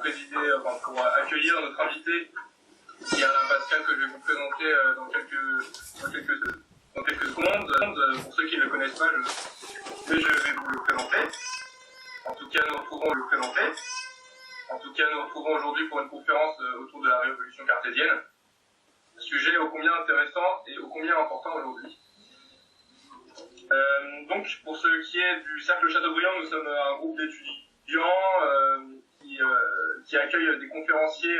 présider, pour accueillir notre invité, qui est Alain Pascal, que je vais vous présenter dans quelques secondes. Pour ceux qui ne le connaissent pas, je vais vous le présenter. En tout cas, nous retrouvons aujourd'hui pour une conférence autour de la révolution cartésienne. Sujet ô combien intéressant et ô combien important aujourd'hui. Donc, pour ce qui est du Cercle Chateaubriand, nous sommes un groupe d'étudiants qui accueille des conférenciers,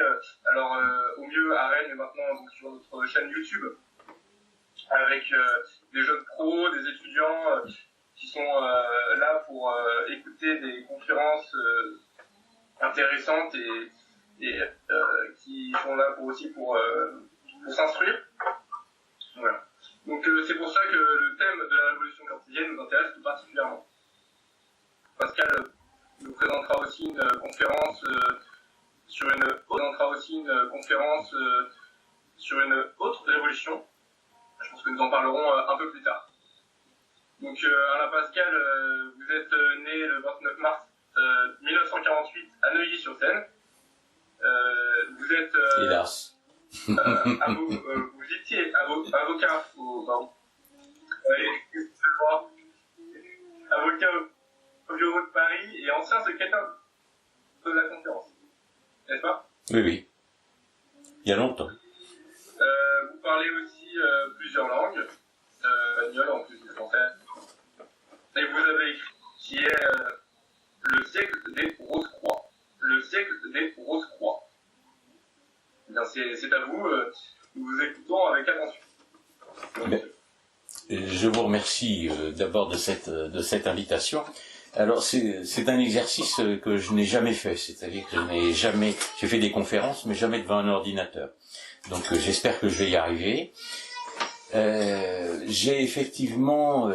au mieux à Rennes, mais maintenant donc, sur notre chaîne YouTube, avec des jeunes pros, des étudiants qui sont là pour écouter des conférences intéressantes et qui sont là aussi pour s'instruire. Voilà. Donc c'est pour ça que le thème de la révolution cartésienne nous intéresse tout particulièrement. Pascal nous présentera aussi une conférence sur une autre révolution. Je pense que nous en parlerons un peu plus tard. Donc Alain Pascal, vous êtes né le 29 mars 1948 à Neuilly-sur-Seine. Vous êtes hélas. Vous étiez avocat au barreau. Avocat au bureau de Paris et ancien secrétaire de la conférence. N'est-ce pas? Oui. Il y a longtemps. Vous parlez aussi plusieurs langues, espagnol en plus du français. Et vous avez écrit qui est le siècle des Rose-Croix. Eh bien, c'est à vous, nous vous écoutons avec attention. Je vous remercie d'abord de cette invitation. Alors c'est un exercice que je n'ai jamais fait, c'est-à-dire que j'ai fait des conférences, mais jamais devant un ordinateur. Donc j'espère que je vais y arriver. J'ai effectivement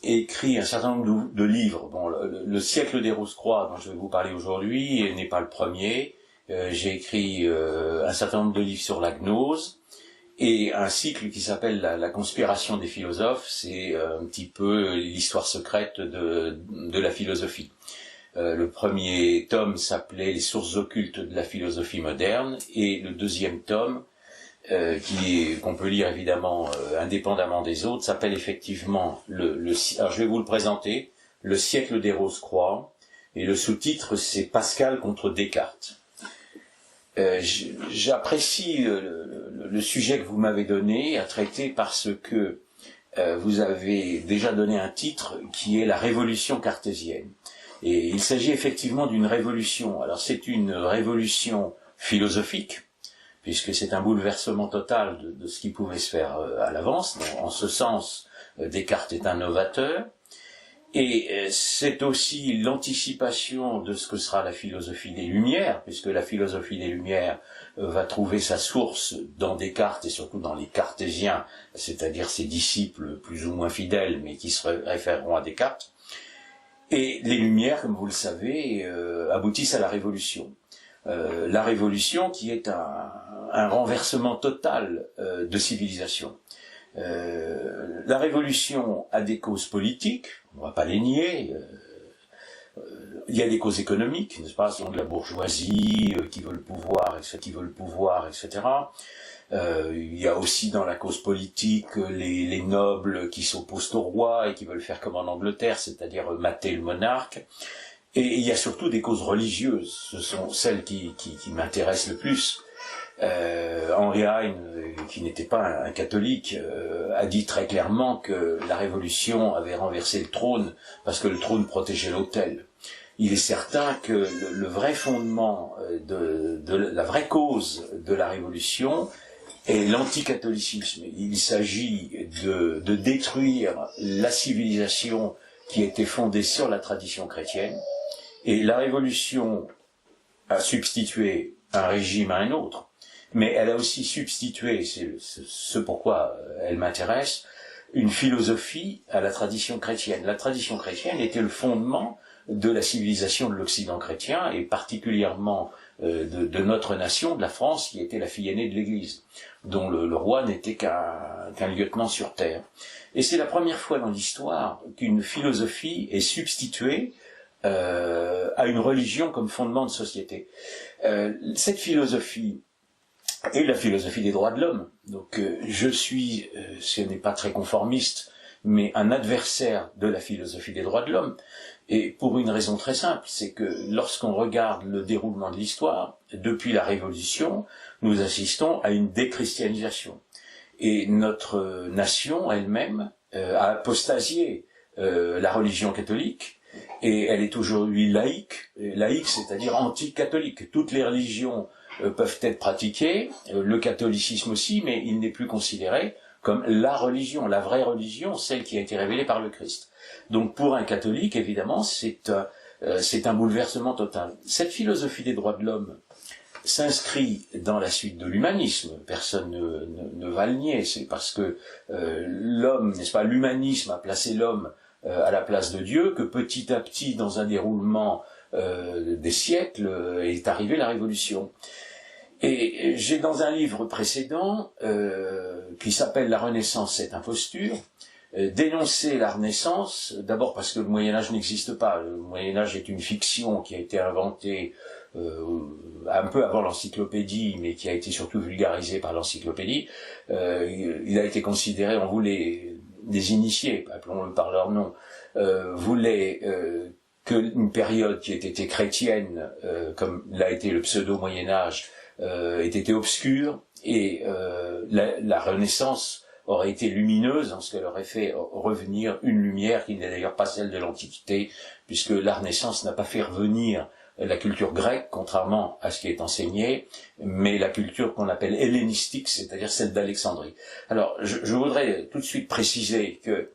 écrit un certain nombre de livres. Bon, le siècle des Rose-Croix dont je vais vous parler aujourd'hui n'est pas le premier. J'ai écrit un certain nombre de livres sur la gnose et un cycle qui s'appelle la conspiration des philosophes. C'est un petit peu l'histoire secrète de la philosophie. Le premier tome s'appelait Les sources occultes de la philosophie moderne et le deuxième tome qu'on peut lire évidemment indépendamment des autres, s'appelle effectivement alors je vais vous le présenter, Le siècle des Rose-Croix, et le sous-titre c'est Pascal contre Descartes. J'apprécie le sujet que vous m'avez donné à traiter parce que vous avez déjà donné un titre qui est la révolution cartésienne. Et il s'agit effectivement d'une révolution. Alors c'est une révolution philosophique, puisque c'est un bouleversement total de ce qui pouvait se faire à l'avance. En ce sens, Descartes est un novateur. Et c'est aussi l'anticipation de ce que sera la philosophie des Lumières, puisque la philosophie des Lumières va trouver sa source dans Descartes et surtout dans les cartésiens, c'est-à-dire ses disciples plus ou moins fidèles, mais qui se référeront à Descartes. Et les Lumières, comme vous le savez, aboutissent à la Révolution. La Révolution qui est un renversement total de civilisation. La Révolution a des causes politiques, on ne va pas les nier. Il y a des causes économiques, n'est-ce pas, de la bourgeoisie qui veut le pouvoir, etc. Il y a aussi dans la cause politique les nobles qui s'opposent au roi et qui veulent faire comme en Angleterre, c'est-à-dire mater le monarque. Et il y a surtout des causes religieuses, ce sont celles qui m'intéressent le plus. Henri Heine, qui n'était pas un catholique, a dit très clairement que la Révolution avait renversé le trône parce que le trône protégeait l'autel. Il est certain que le vrai fondement la vraie cause de la Révolution est l'anticatholicisme. Il s'agit de détruire la civilisation qui était fondée sur la tradition chrétienne, et la Révolution a substitué un régime à un autre. Mais elle a aussi substitué, c'est ce pourquoi elle m'intéresse, une philosophie à la tradition chrétienne. La tradition chrétienne était le fondement de la civilisation de l'Occident chrétien, et particulièrement de notre nation, de la France, qui était la fille aînée de l'Église, dont le roi n'était qu'un lieutenant sur terre. Et c'est la première fois dans l'histoire qu'une philosophie est substituée à une religion comme fondement de société. Cette philosophie est la philosophie des droits de l'homme. Donc je suis, ce n'est pas très conformiste, mais un adversaire de la philosophie des droits de l'homme. Et pour une raison très simple, c'est que lorsqu'on regarde le déroulement de l'histoire, depuis la Révolution, nous assistons à une déchristianisation. Et notre nation elle-même a apostasié la religion catholique, et elle est aujourd'hui laïque, c'est-à-dire anti-catholique. Toutes les religions peuvent être pratiquées, le catholicisme aussi, mais il n'est plus considéré comme la religion, la vraie religion, celle qui a été révélée par le Christ. Donc pour un catholique, évidemment, c'est un bouleversement total. Cette philosophie des droits de l'homme s'inscrit dans la suite de l'humanisme. Personne ne va le nier. C'est parce que l'homme, n'est-ce pas, l'humanisme a placé l'homme à la place de Dieu que petit à petit, dans un déroulement des siècles, est arrivée la Révolution. Et j'ai dans un livre précédent, qui s'appelle La Renaissance, cette imposture, dénoncer la Renaissance, d'abord parce que le Moyen-Âge n'existe pas. Le Moyen-Âge est une fiction qui a été inventée un peu avant l'encyclopédie, mais qui a été surtout vulgarisée par l'encyclopédie. Il a été considéré, on voulait, des initiés, appelons-le par leur nom, voulaient qu'une période qui ait été chrétienne, comme l'a été le pseudo-Moyen-Âge, ait été obscure, et la Renaissance aurait été lumineuse en ce qu'elle aurait fait revenir une lumière qui n'est d'ailleurs pas celle de l'Antiquité, puisque la Renaissance n'a pas fait revenir la culture grecque, contrairement à ce qui est enseigné, mais la culture qu'on appelle hellénistique, c'est-à-dire celle d'Alexandrie. Alors, je voudrais tout de suite préciser que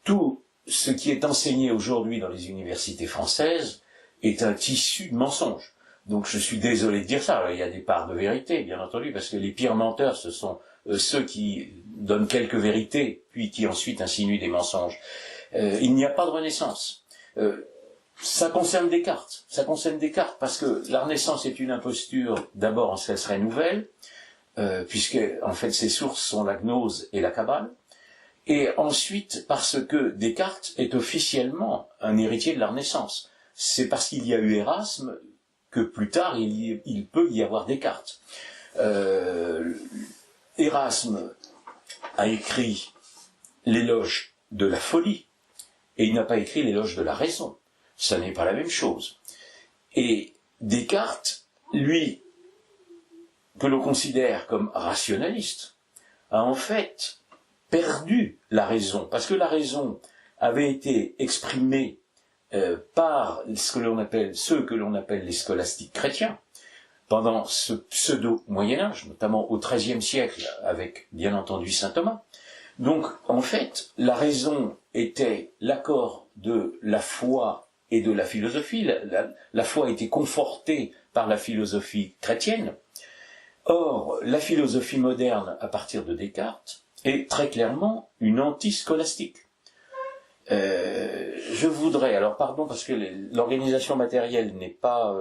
tout ce qui est enseigné aujourd'hui dans les universités françaises est un tissu de mensonges. Donc je suis désolé de dire ça. Alors, il y a des parts de vérité, bien entendu, parce que les pires menteurs, ce sont ceux qui donnent quelques vérités, puis qui ensuite insinuent des mensonges. Il n'y a pas de Renaissance. Ça concerne Descartes. Ça concerne Descartes parce que la Renaissance est une imposture, d'abord en ce qu'elle serait nouvelle, puisque en fait ses sources sont la gnose et la Kabbale, et ensuite parce que Descartes est officiellement un héritier de la Renaissance. C'est parce qu'il y a eu Erasme que plus tard il peut y avoir Descartes. Erasme a écrit l'éloge de la folie, et il n'a pas écrit l'éloge de la raison. Ça n'est pas la même chose. Et Descartes, lui, que l'on considère comme rationaliste, a en fait perdu la raison, parce que la raison avait été exprimée par ceux que l'on appelle les scolastiques chrétiens, pendant ce pseudo-Moyen-Âge, notamment au XIIIe siècle, avec bien entendu saint Thomas. Donc, en fait, la raison était l'accord de la foi et de la philosophie. La foi était confortée par la philosophie chrétienne. Or, la philosophie moderne, à partir de Descartes, est très clairement une anti-scolastique. Je voudrais, alors pardon parce que l'organisation matérielle n'est pas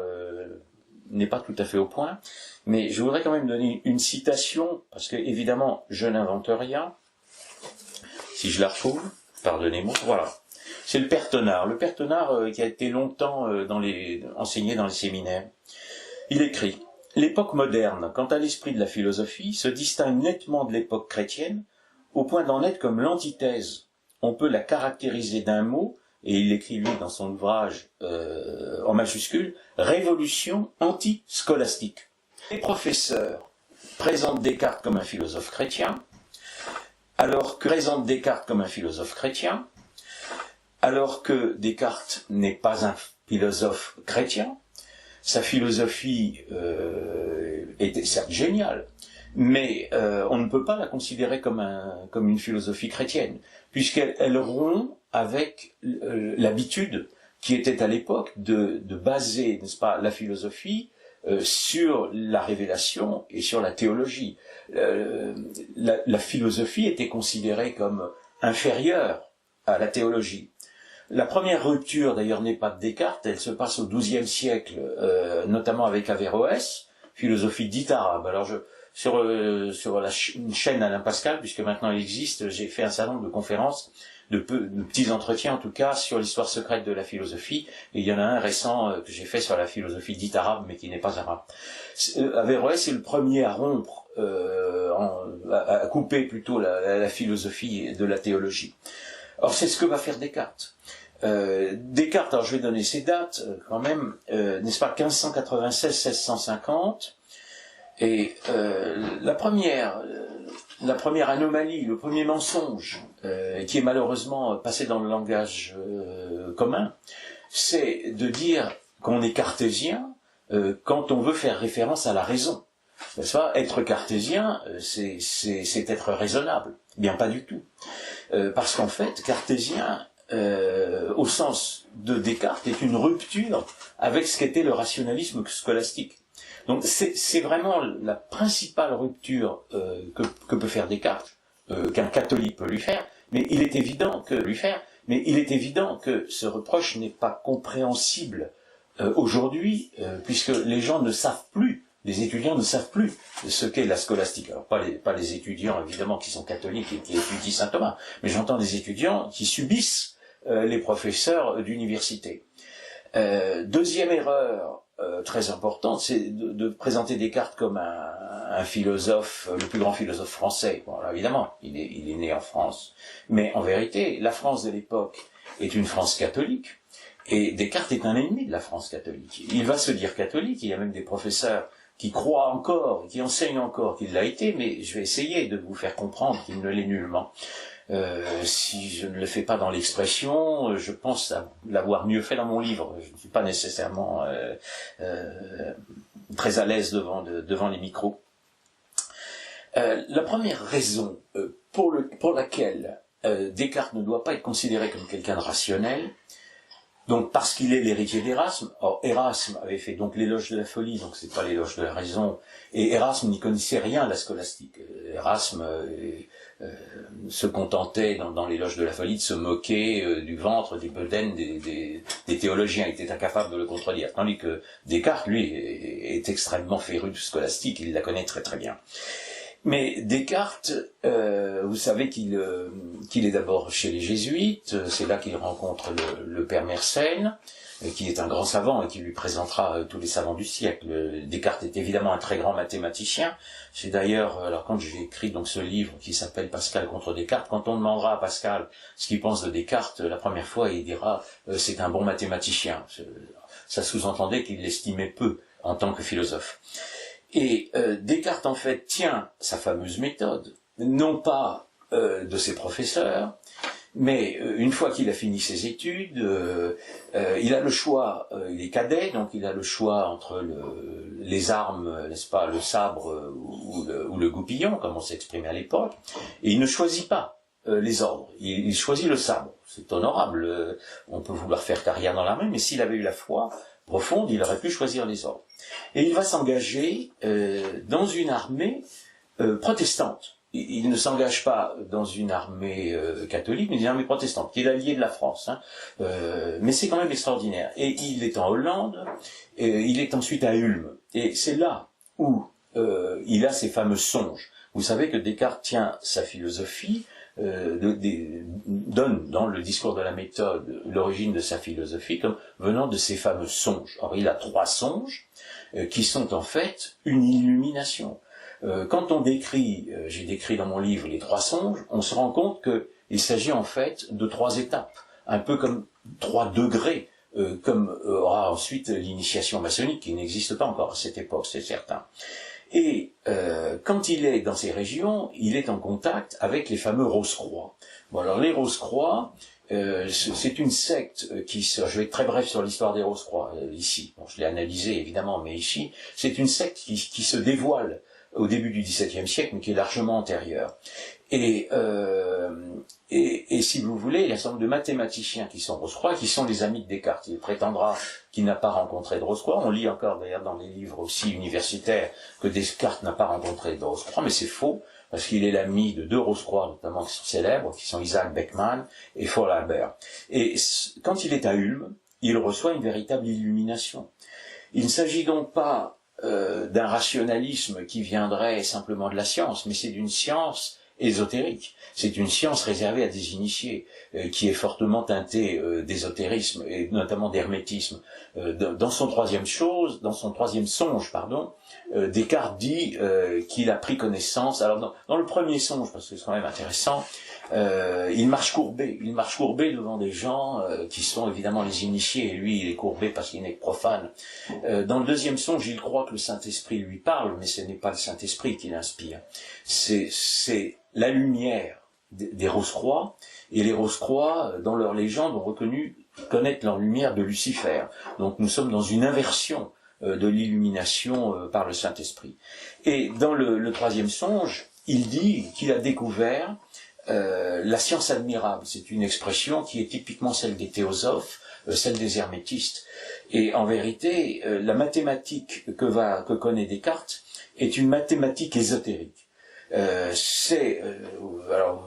tout à fait au point, mais je voudrais quand même donner une citation, parce que évidemment je n'invente rien. Si je la retrouve, pardonnez-moi, voilà. C'est le Père Tonard. Le Père Tonard qui a été longtemps enseigné dans les séminaires. Il écrit « L'époque moderne, quant à l'esprit de la philosophie, se distingue nettement de l'époque chrétienne, au point d'en être comme l'antithèse. On peut la caractériser d'un mot, et il écrit lui dans son ouvrage en majuscule, « Révolution anti-scolastique ». Les professeurs présentent Descartes comme un philosophe chrétien, alors que Descartes n'est pas un philosophe chrétien. Sa philosophie était certes géniale, mais on ne peut pas la considérer comme une philosophie chrétienne, puisqu'elle rompt avec l'habitude qui était à l'époque de baser, n'est-ce pas, la philosophie sur la révélation et sur la théologie. La philosophie était considérée comme inférieure à la théologie. La première rupture, d'ailleurs, n'est pas de Descartes, elle se passe au XIIe siècle, notamment avec Averroès, philosophie dite arabe. Alors, sur une chaîne Alain Pascal, puisque maintenant elle existe, j'ai fait un certain nombre de conférences de petits entretiens en tout cas sur l'histoire secrète de la philosophie, et il y en a un récent que j'ai fait sur la philosophie dite arabe mais qui n'est pas arabe. Averroès est le premier à rompre, à couper plutôt la philosophie de la théologie. Or c'est ce que va faire Descartes. Descartes, alors je vais donner ses dates quand même, n'est-ce pas, 1596-1650, et la première anomalie, le premier mensonge qui est malheureusement passé dans le langage commun, c'est de dire qu'on est cartésien quand on veut faire référence à la raison. N'est-ce pas? Être cartésien, c'est être raisonnable. Bien pas du tout. Parce qu'en fait, cartésien, au sens de Descartes, est une rupture avec ce qu'était le rationalisme scolastique. Donc c'est vraiment la principale rupture que peut faire Descartes, qu'un catholique peut lui faire, mais il est évident que ce reproche n'est pas compréhensible aujourd'hui, puisque les gens ne savent plus, les étudiants ne savent plus ce qu'est la scolastique. Alors pas les étudiants évidemment qui sont catholiques et qui étudient saint Thomas, mais j'entends des étudiants qui subissent les professeurs d'université. Deuxième erreur très importante, c'est de présenter Descartes comme un philosophe, le plus grand philosophe français. Bon, alors, évidemment, il est né en France, mais en vérité, la France de l'époque est une France catholique, et Descartes est un ennemi de la France catholique. Il va se dire catholique, il y a même des professeurs qui croient encore, qui enseignent encore qu'il l'a été, mais je vais essayer de vous faire comprendre qu'il ne l'est nullement. Si je ne le fais pas dans l'expression, je pense l'avoir mieux fait dans mon livre. Je ne suis pas nécessairement très à l'aise devant les micros. La première raison pour laquelle Descartes ne doit pas être considéré comme quelqu'un de rationnel, donc parce qu'il est l'héritier d'Érasme. Or Érasme avait fait donc l'éloge de la folie, donc c'est pas l'éloge de la raison, et Érasme n'y connaissait rien à la scolastique. Érasme se contentait dans l'éloge de la folie de se moquer du ventre, des bedaines des théologiens. Il était incapable de le contredire, tandis que Descartes, lui, est extrêmement féru de scolastique, il la connaît très très bien. Mais Descartes, vous savez qu'il est d'abord chez les jésuites, c'est là qu'il rencontre le père Mersenne, qui est un grand savant et qui lui présentera tous les savants du siècle. Descartes est évidemment un très grand mathématicien. C'est d'ailleurs, alors quand j'ai écrit donc ce livre qui s'appelle Pascal contre Descartes, quand on demandera à Pascal ce qu'il pense de Descartes, la première fois il dira c'est un bon mathématicien. Ça sous-entendait qu'il l'estimait peu en tant que philosophe. Et Descartes en fait tient sa fameuse méthode, non pas de ses professeurs, mais une fois qu'il a fini ses études, il a le choix, il est cadet, donc il a le choix entre les armes, n'est-ce pas, le sabre ou le goupillon, comme on s'exprimait à l'époque, et il ne choisit pas les ordres, il choisit le sabre. C'est honorable, on peut vouloir faire carrière dans l'armée, mais s'il avait eu la foi profonde, il aurait pu choisir les ordres. Et il va s'engager dans une armée protestante. Il ne s'engage pas dans une armée catholique, mais une armée protestante, qui est l'allié de la France. Mais c'est quand même extraordinaire. Et il est en Hollande, et il est ensuite à Ulm. Et c'est là où il a ses fameux songes. Vous savez que Descartes tient sa philosophie, donne dans le discours de la méthode l'origine de sa philosophie comme venant de ses fameux songes. Or, il a 3 songes qui sont en fait une illumination. Quand on décrit, j'ai décrit dans mon livre les 3 songes, on se rend compte qu'il s'agit en fait de 3 étapes, un peu comme 3 degrés, comme aura ensuite l'initiation maçonnique qui n'existe pas encore à cette époque, c'est certain. Et quand il est dans ces régions, il est en contact avec les fameux Rose-Croix. Bon, alors les Rose-Croix, c'est une secte je vais être très bref sur l'histoire des Rose-Croix ici. Bon, je l'ai analysé évidemment, mais ici, c'est une secte qui se dévoile au début du XVIIe siècle, mais qui est largement antérieure. Et si vous voulez, il y a un certain nombre de mathématiciens qui sont Rose-Croix, qui sont les amis de Descartes. Il prétendra qu'il n'a pas rencontré de Rose-Croix. On lit encore d'ailleurs dans les livres aussi universitaires que Descartes n'a pas rencontré de Rose-Croix, mais c'est faux, parce qu'il est l'ami de 2 Rose-Croix, notamment qui sont célèbres, qui sont Isaac Beckmann et Faughalbert. Et quand il est à Ulm, il reçoit une véritable illumination. Il ne s'agit donc pas d'un rationalisme qui viendrait simplement de la science, mais c'est d'une science ésotérique. C'est une science réservée à des initiés, qui est fortement teintée d'ésotérisme et notamment d'hermétisme. Dans son troisième songe, Descartes dit qu'il a pris connaissance. Alors dans le premier songe, parce que c'est quand même intéressant, il marche courbé devant des gens qui sont évidemment les initiés, et lui il est courbé parce qu'il n'est que profane. Dans le deuxième songe, il croit que le Saint-Esprit lui parle, mais ce n'est pas le Saint-Esprit qui l'inspire. C'est la lumière des Rose-Croix, et les Rose-Croix, dans leur légende, connaissent leur lumière de Lucifer. Donc nous sommes dans une inversion de l'illumination par le Saint-Esprit. Et dans le troisième songe, il dit qu'il a découvert la science admirable. C'est une expression qui est typiquement celle des théosophes, celle des hermétistes. Et en vérité, la mathématique que connaît Descartes est une mathématique ésotérique. Alors,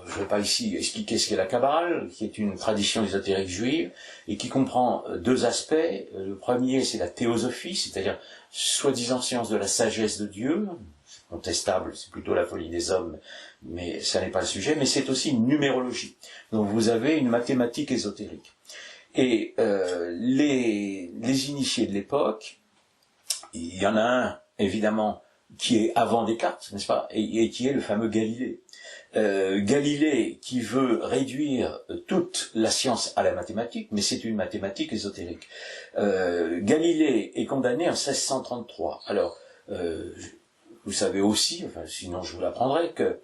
je ne vais pas ici expliquer ce qu'est la Kabbale, qui est une tradition ésotérique juive, et qui comprend deux aspects. Le premier, c'est la théosophie, c'est-à-dire soi-disant science de la sagesse de Dieu. C'est contestable, c'est plutôt la folie des hommes, mais ça n'est pas le sujet. Mais c'est aussi une numérologie. Donc vous avez une mathématique ésotérique. Et les initiés de l'époque, il y en a un, évidemment, qui est avant Descartes, n'est-ce pas, et qui est le fameux Galilée. Galilée qui veut réduire toute la science à la mathématique, mais c'est une mathématique ésotérique. Galilée est condamné en 1633. Alors, vous savez aussi, enfin, sinon je vous l'apprendrai, que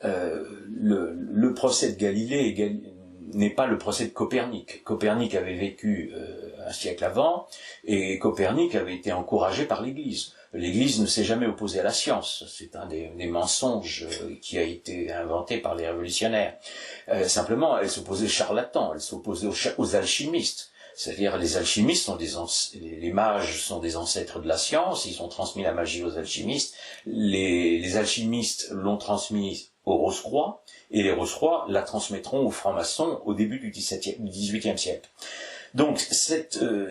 le procès de Galilée n'est pas le procès de Copernic. Copernic avait vécu un siècle avant, et Copernic avait été encouragé par l'Église. L'Église ne s'est jamais opposée à la science. C'est un des mensonges qui a été inventé par les révolutionnaires. Simplement, elle s'opposait aux charlatans, elle s'opposait aux alchimistes. C'est-à-dire, les alchimistes les mages sont des ancêtres de la science, ils ont transmis la magie aux alchimistes. Les alchimistes l'ont transmise aux Rose-Croix, et les Rose-Croix la transmettront aux francs-maçons au début du XVIIIe siècle. Donc,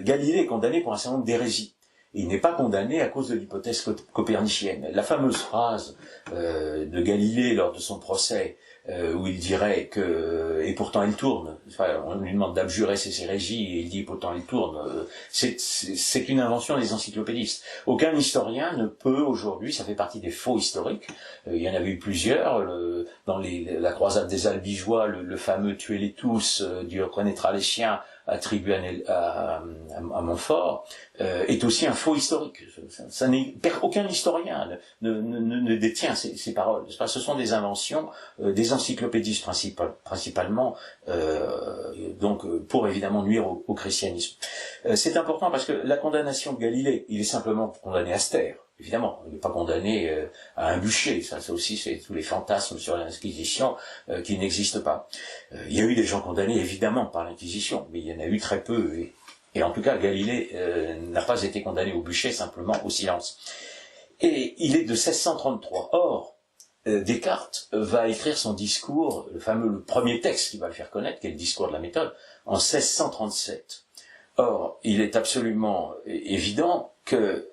Galilée est condamné pour un certain nombre d'hérésies. Il n'est pas condamné à cause de l'hypothèse copernicienne. La fameuse phrase de Galilée lors de son procès, où il dirait que et pourtant il tourne. Enfin, on lui demande d'abjurer ses hérésies et il dit pourtant il tourne. C'est une invention des encyclopédistes. Aucun historien ne peut aujourd'hui, ça fait partie des faux historiques. Il y en avait eu plusieurs. Dans la croisade des Albigeois, le fameux tuez-les tous, Dieu reconnaîtra les chiens, attribué à Montfort, est aussi un faux historique. Aucun historien ne détient ces paroles. Ce sont des inventions des encyclopédistes principalement, donc pour évidemment nuire au christianisme. C'est important parce que la condamnation de Galilée, il est simplement condamné à se taire. Évidemment, il n'est pas condamné à un bûcher. Ça aussi, c'est tous les fantasmes sur l'Inquisition qui n'existent pas. Il y a eu des gens condamnés, évidemment, par l'Inquisition, mais il y en a eu très peu. Et en tout cas, Galilée n'a pas été condamné au bûcher, simplement au silence. Et il est de 1633. Or, Descartes va écrire son discours, le premier texte qui va le faire connaître, qui est le discours de la méthode, en 1637. Or, il est absolument évident que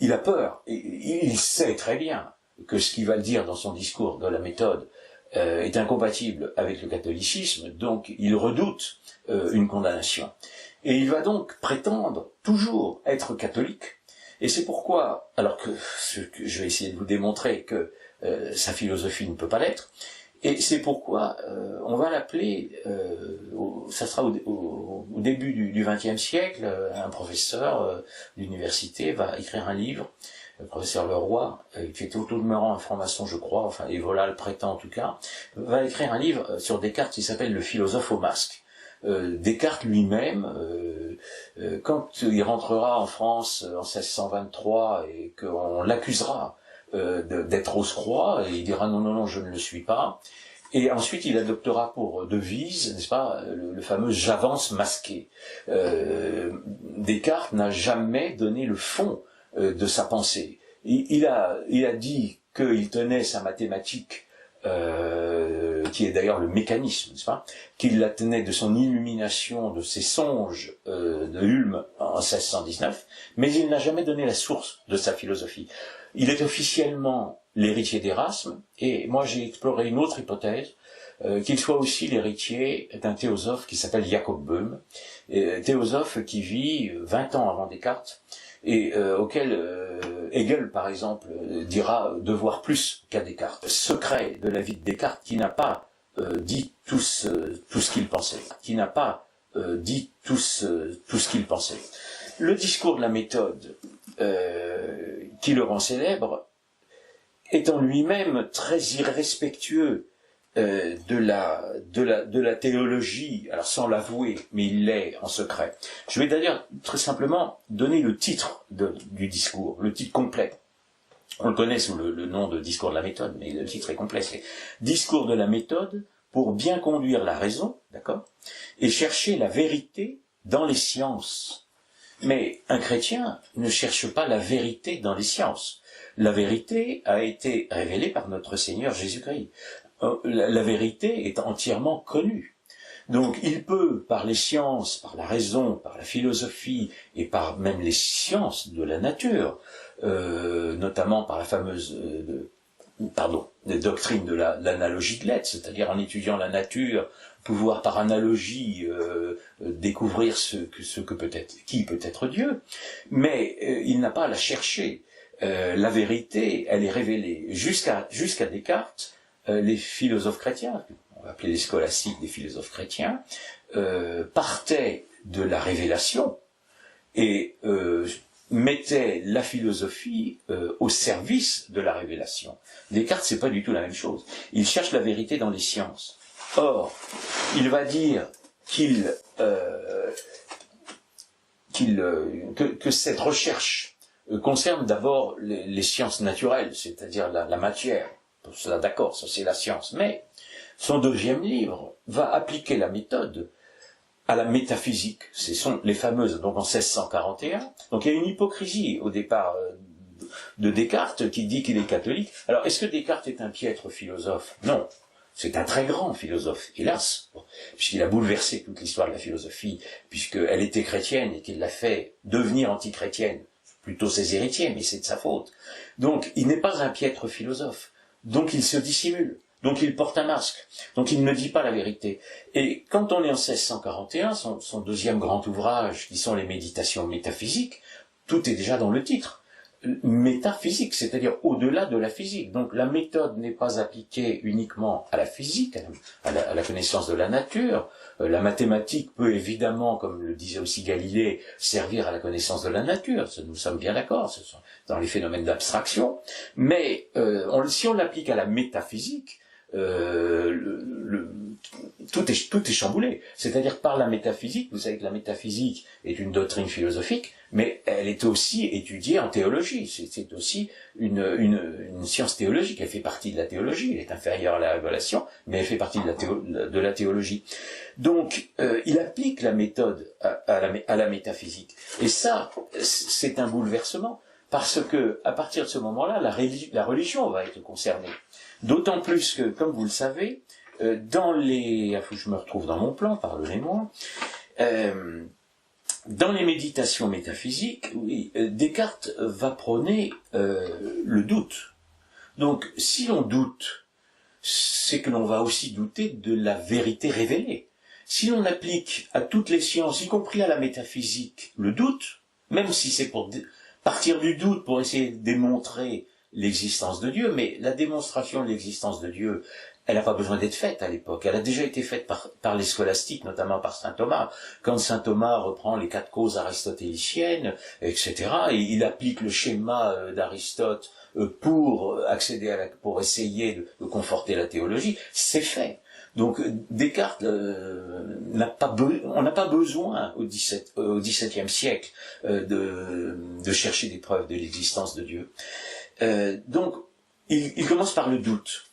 il a peur, il sait très bien que ce qu'il va dire dans son discours de la méthode est incompatible avec le catholicisme, donc il redoute une condamnation. Et il va donc prétendre toujours être catholique, et c'est pourquoi, alors que je vais essayer de vous démontrer que sa philosophie ne peut pas l'être, et c'est pourquoi on va l'appeler, ça sera au début du XXe siècle, un professeur d'université va écrire un livre, le professeur Leroy, qui était au demeurant un franc-maçon, je crois, enfin, et voilà le prétend en tout cas, va écrire un livre sur Descartes qui s'appelle Le philosophe au masque. Descartes lui-même, quand il rentrera en France en 1623 et qu'on l'accusera d'être Rose-Croix, et il dira non, je ne le suis pas. Et ensuite, il adoptera pour devise, n'est-ce pas, le fameux « j'avance masqué ». Descartes n'a jamais donné le fond de sa pensée. Il a dit qu'il tenait sa mathématique, qui est d'ailleurs le mécanisme, n'est-ce pas, qu'il la tenait de son illumination, de ses songes de Hulme en 1619, mais il n'a jamais donné la source de sa philosophie. Il est officiellement l'héritier d'Erasme, et moi j'ai exploré une autre hypothèse, qu'il soit aussi l'héritier d'un théosophe qui s'appelle Jacob Böhm, théosophe qui vit 20 ans avant Descartes, et auquel Hegel, par exemple, dira devoir plus qu'à Descartes. Secret de la vie de Descartes qui n'a pas dit tout ce qu'il pensait, qui n'a pas dit tout ce qu'il pensait. Le discours de la méthode qui le rend célèbre est en lui-même très irrespectueux de la théologie, alors sans l'avouer, mais il l'est en secret. Je vais d'ailleurs très simplement donner le titre du discours, le titre complet. On le connaît sous le nom de discours de la méthode, mais le titre est complet, c'est Discours de la méthode pour bien conduire la raison, d'accord, et chercher la vérité dans les sciences. Mais un chrétien ne cherche pas la vérité dans les sciences. La vérité a été révélée par notre Seigneur Jésus-Christ. La vérité est entièrement connue. Donc il peut, par les sciences, par la raison, par la philosophie et par même les sciences de la nature, notamment par la fameuse doctrine de l'analogie de l'être, c'est-à-dire en étudiant la nature, pouvoir par analogie découvrir qui peut être Dieu, mais il n'a pas à la chercher. La vérité, elle est révélée jusqu'à Descartes. Les philosophes chrétiens, on va appeler les scolastiques des philosophes chrétiens, partaient de la révélation et mettaient la philosophie au service de la révélation. Descartes, c'est pas du tout la même chose. Il cherche la vérité dans les sciences. Or, il va dire que cette recherche concerne d'abord les sciences naturelles, c'est-à-dire la matière. Cela, d'accord, ça c'est la science. Mais son deuxième livre va appliquer la méthode à la métaphysique. Ce sont les fameuses, donc en 1641. Donc il y a une hypocrisie au départ de Descartes qui dit qu'il est catholique. Alors est-ce que Descartes est un piètre philosophe? Non. C'est un très grand philosophe, hélas, puisqu'il a bouleversé toute l'histoire de la philosophie, puisqu'elle était chrétienne et qu'il l'a fait devenir antichrétienne. Plutôt ses héritiers, mais c'est de sa faute. Donc il n'est pas un piètre philosophe. Donc il se dissimule, donc il porte un masque, donc il ne dit pas la vérité. Et quand on est en 1641, son deuxième grand ouvrage, qui sont les méditations métaphysiques, tout est déjà dans le titre. Métaphysique, c'est-à-dire au-delà de la physique. Donc la méthode n'est pas appliquée uniquement à la physique, à la connaissance de la nature. La mathématique peut évidemment, comme le disait aussi Galilée, servir à la connaissance de la nature. Nous sommes bien d'accord, ce sont dans les phénomènes d'abstraction. Mais si on l'applique à la métaphysique, tout est chamboulé. C'est-à-dire par la métaphysique, vous savez que la métaphysique est une doctrine philosophique, mais elle est aussi étudiée en théologie. C'est aussi une science théologique. Elle fait partie de la théologie. Elle est inférieure à la révélation, mais elle fait partie de la théologie. Donc, il applique la méthode à la métaphysique. Et ça, c'est un bouleversement, parce que à partir de ce moment-là, la religion va être concernée. D'autant plus que, comme vous le savez, je me retrouve dans mon plan, pardonnez-moi, dans les méditations métaphysiques, oui, Descartes va prôner le doute. Donc, si l'on doute, c'est que l'on va aussi douter de la vérité révélée. Si l'on applique à toutes les sciences, y compris à la métaphysique, le doute, même si c'est pour partir du doute pour essayer de démontrer l'existence de Dieu, mais la démonstration de l'existence de Dieu, elle n'a pas besoin d'être faite à l'époque. Elle a déjà été faite par les scolastiques, notamment par saint Thomas. Quand saint Thomas reprend les 4 causes aristotéliciennes, etc., et il applique le schéma d'Aristote pour pour essayer de conforter la théologie, c'est fait. Donc Descartes, on n'a pas besoin au XVIIe siècle de chercher des preuves de l'existence de Dieu. Donc il commence par le doute.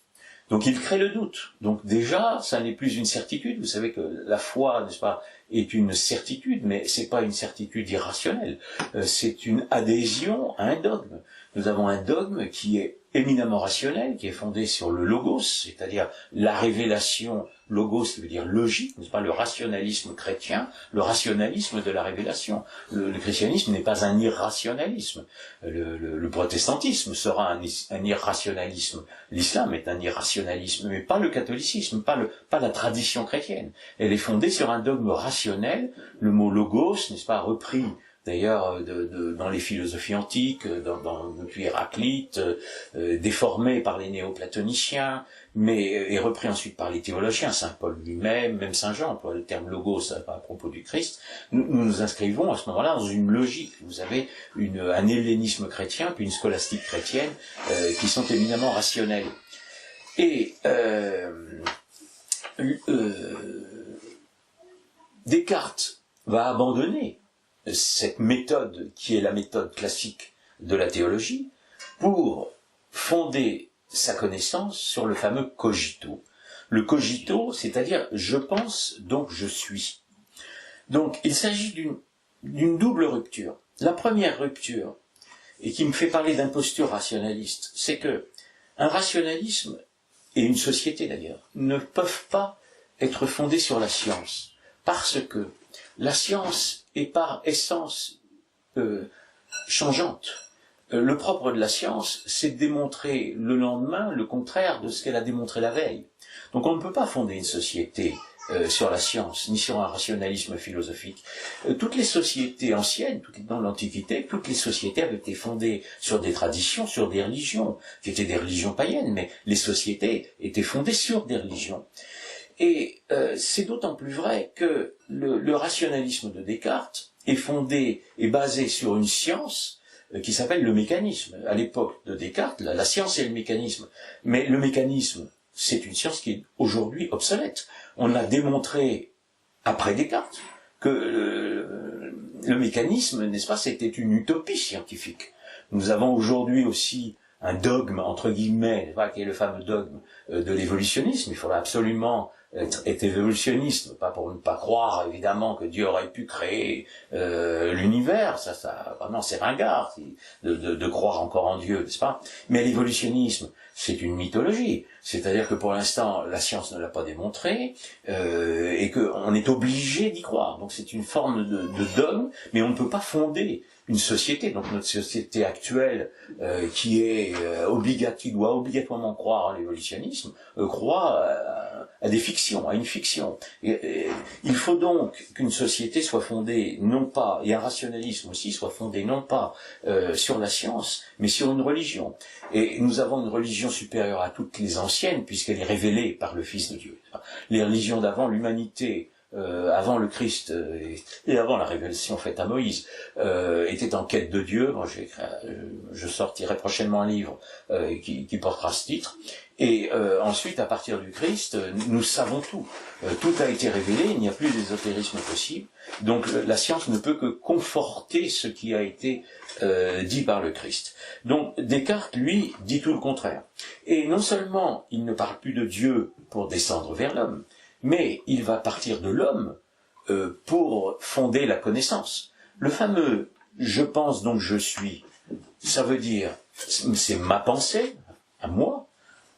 Donc il crée le doute. Donc déjà, ça n'est plus une certitude. Vous savez que la foi, n'est-ce pas, est une certitude, mais c'est pas une certitude irrationnelle. C'est une adhésion à un dogme. Nous avons un dogme qui est éminemment rationnel, qui est fondé sur le logos, c'est-à-dire la révélation. Logos, qui veut dire logique, n'est-ce pas, le rationalisme chrétien, le rationalisme de la révélation. Le christianisme n'est pas un irrationalisme. Le protestantisme sera un irrationalisme. L'islam est un irrationalisme, mais pas le catholicisme, pas la tradition chrétienne. Elle est fondée sur un dogme rationnel. Le mot logos, n'est-ce pas, repris d'ailleurs dans les philosophies antiques, depuis Héraclite, déformé par les néoplatoniciens, mais est repris ensuite par les théologiens, Saint Paul lui-même, même Saint Jean emploie le terme logos à propos du Christ. Nous nous inscrivons à ce moment-là dans une logique. Vous avez un hellénisme chrétien, puis une scolastique chrétienne, qui sont éminemment rationnels. Et Descartes va abandonner cette méthode qui est la méthode classique de la théologie pour fonder sa connaissance sur le fameux cogito. Le cogito, c'est-à-dire je pense, donc je suis. Donc il s'agit d'une double rupture. La première rupture, et qui me fait parler d'imposture rationaliste, c'est que un rationalisme, et une société d'ailleurs, ne peuvent pas être fondés sur la science, parce que la science est par essence changeante. Le propre de la science, c'est de démontrer le lendemain le contraire de ce qu'elle a démontré la veille. Donc on ne peut pas fonder une société sur la science, ni sur un rationalisme philosophique. Toutes les sociétés anciennes, dans l'Antiquité, toutes les sociétés avaient été fondées sur des traditions, sur des religions, qui étaient des religions païennes, mais les sociétés étaient fondées sur des religions. Et c'est d'autant plus vrai que le rationalisme de Descartes est fondé et basé sur une science qui s'appelle le mécanisme. À l'époque de Descartes, la science est le mécanisme. Mais le mécanisme, c'est une science qui est aujourd'hui obsolète. On a démontré, après Descartes, que le mécanisme, n'est-ce pas, c'était une utopie scientifique. Nous avons aujourd'hui aussi un dogme, entre guillemets, qui est le fameux dogme de l'évolutionnisme. Il faudra absolument être évolutionniste, pas pour ne pas croire évidemment que Dieu aurait pu créer l'univers, ça vraiment c'est ringard de croire encore en Dieu, n'est-ce pas? Mais l'évolutionnisme, c'est une mythologie, c'est-à-dire que pour l'instant la science ne l'a pas démontré et qu'on est obligé d'y croire. Donc c'est une forme de dogme, mais on ne peut pas fonder une société, donc notre société actuelle qui doit obligatoirement croire en l'évolutionnisme, croit à des fictions, à une fiction. Il faut donc qu'une société soit fondée non pas, et un rationalisme aussi soit fondé non pas sur la science, mais sur une religion. Et nous avons une religion supérieure à toutes les anciennes, puisqu'elle est révélée par le Fils de Dieu. Les religions d'avant, l'humanité, avant le Christ et avant la révélation faite à Moïse, était en quête de Dieu. Bon, je sortirai prochainement un livre qui portera ce titre. Et ensuite, à partir du Christ, nous savons tout. Tout a été révélé, il n'y a plus d'ésotérisme possible. Donc la science ne peut que conforter ce qui a été dit par le Christ. Donc Descartes, lui, dit tout le contraire. Et non seulement il ne parle plus de Dieu pour descendre vers l'homme, mais il va partir de l'homme pour fonder la connaissance. Le fameux « je pense donc je suis », ça veut dire, c'est ma pensée, à moi,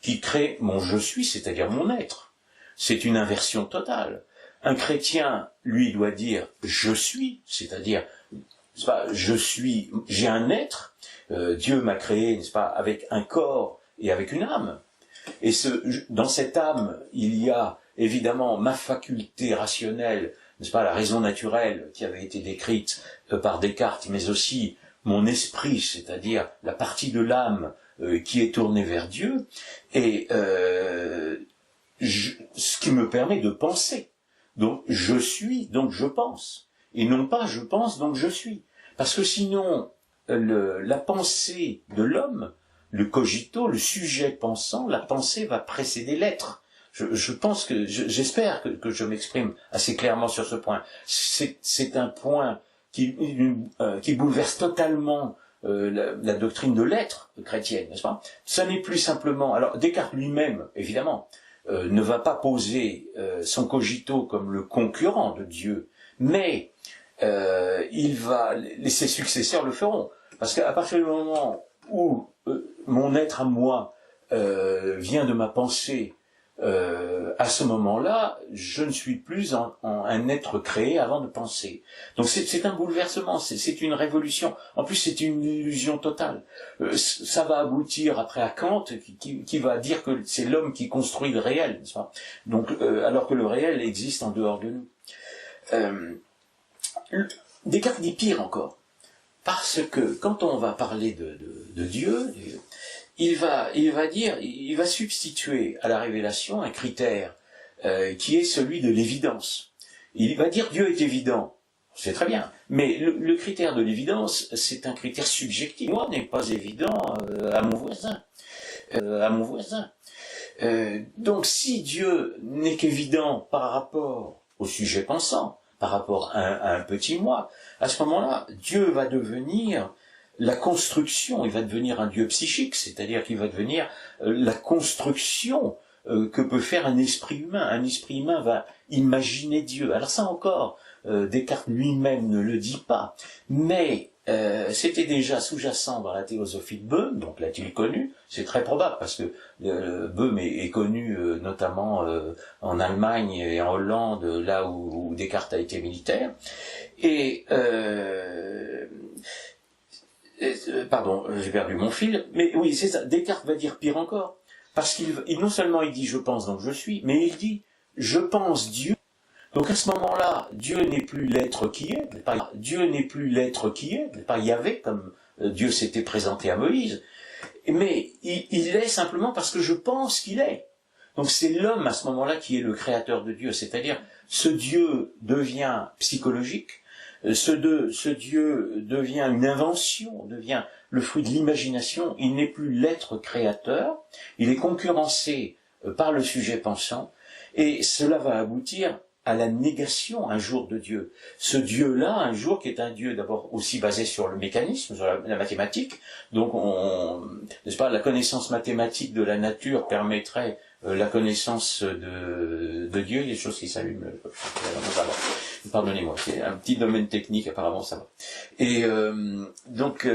qui crée mon « je suis », c'est-à-dire mon être. C'est une inversion totale. Un chrétien, lui, doit dire « je suis », c'est-à-dire « je suis, j'ai un être, Dieu m'a créé, n'est-ce pas, avec un corps et avec une âme. Et dans cette âme, il y a évidemment ma faculté rationnelle, n'est-ce pas, la raison naturelle qui avait été décrite par Descartes, mais aussi mon esprit, c'est-à-dire la partie de l'âme qui est tournée vers Dieu, et ce qui me permet de penser. Donc je suis, donc je pense, et non pas je pense, donc je suis. Parce que sinon, la pensée de l'homme, le cogito, le sujet pensant, la pensée va précéder l'être. Je pense que, j'espère que je m'exprime assez clairement sur ce point. C'est un point qui bouleverse totalement la doctrine de l'être chrétienne, n'est-ce pas? Ça n'est plus simplement. Alors Descartes lui-même, évidemment, ne va pas poser son cogito comme le concurrent de Dieu, mais ses successeurs le feront, parce qu'à partir du moment où mon être à moi vient de ma pensée, à ce moment-là, je ne suis plus un être créé avant de penser. Donc c'est un bouleversement, c'est une révolution. En plus, c'est une illusion totale. Ça va aboutir après à Kant, qui va dire que c'est l'homme qui construit le réel, n'est-ce pas? Donc, alors que le réel existe en dehors de nous. Descartes dit pire encore, parce que quand on va parler de Dieu, il va substituer à la révélation un critère qui est celui de l'évidence. Il va dire Dieu est évident, c'est très bien, mais le critère de l'évidence, c'est un critère subjectif. Moi n'est pas évident à mon voisin. Donc si Dieu n'est qu'évident par rapport au sujet pensant, par rapport à un petit moi, à ce moment-là, Dieu va devenir la construction, il va devenir un Dieu psychique, c'est-à-dire qu'il va devenir la construction que peut faire un esprit humain. Un esprit humain va imaginer Dieu. Alors ça encore, Descartes lui-même ne le dit pas, mais c'était déjà sous-jacent dans la théosophie de Böhm, donc l'a-t-il connu? C'est très probable, parce que Böhm est connu notamment en Allemagne et en Hollande, là où Descartes a été militaire. Et pardon, j'ai perdu mon fil, mais oui, c'est ça. Descartes va dire pire encore, parce qu'il non seulement il dit je pense donc je suis, mais il dit je pense Dieu. Donc à ce moment-là, Dieu n'est plus l'être qui est, Dieu n'est plus l'être qui est, pas Yahvé comme Dieu s'était présenté à Moïse, mais il est simplement parce que je pense qu'il est. Donc c'est l'homme à ce moment-là qui est le créateur de Dieu, c'est-à-dire ce Dieu devient psychologique. Ce Dieu devient une invention, devient le fruit de l'imagination, il n'est plus l'être créateur, il est concurrencé par le sujet pensant, et cela va aboutir à la négation un jour de Dieu. Ce Dieu-là, un jour, qui est un Dieu d'abord aussi basé sur le mécanisme, sur la mathématique, donc n'est-ce pas, la connaissance mathématique de la nature permettrait la connaissance de Dieu, il y a des choses qui s'allument. Pardonnez-moi, c'est un petit domaine technique, apparemment ça va. Et donc,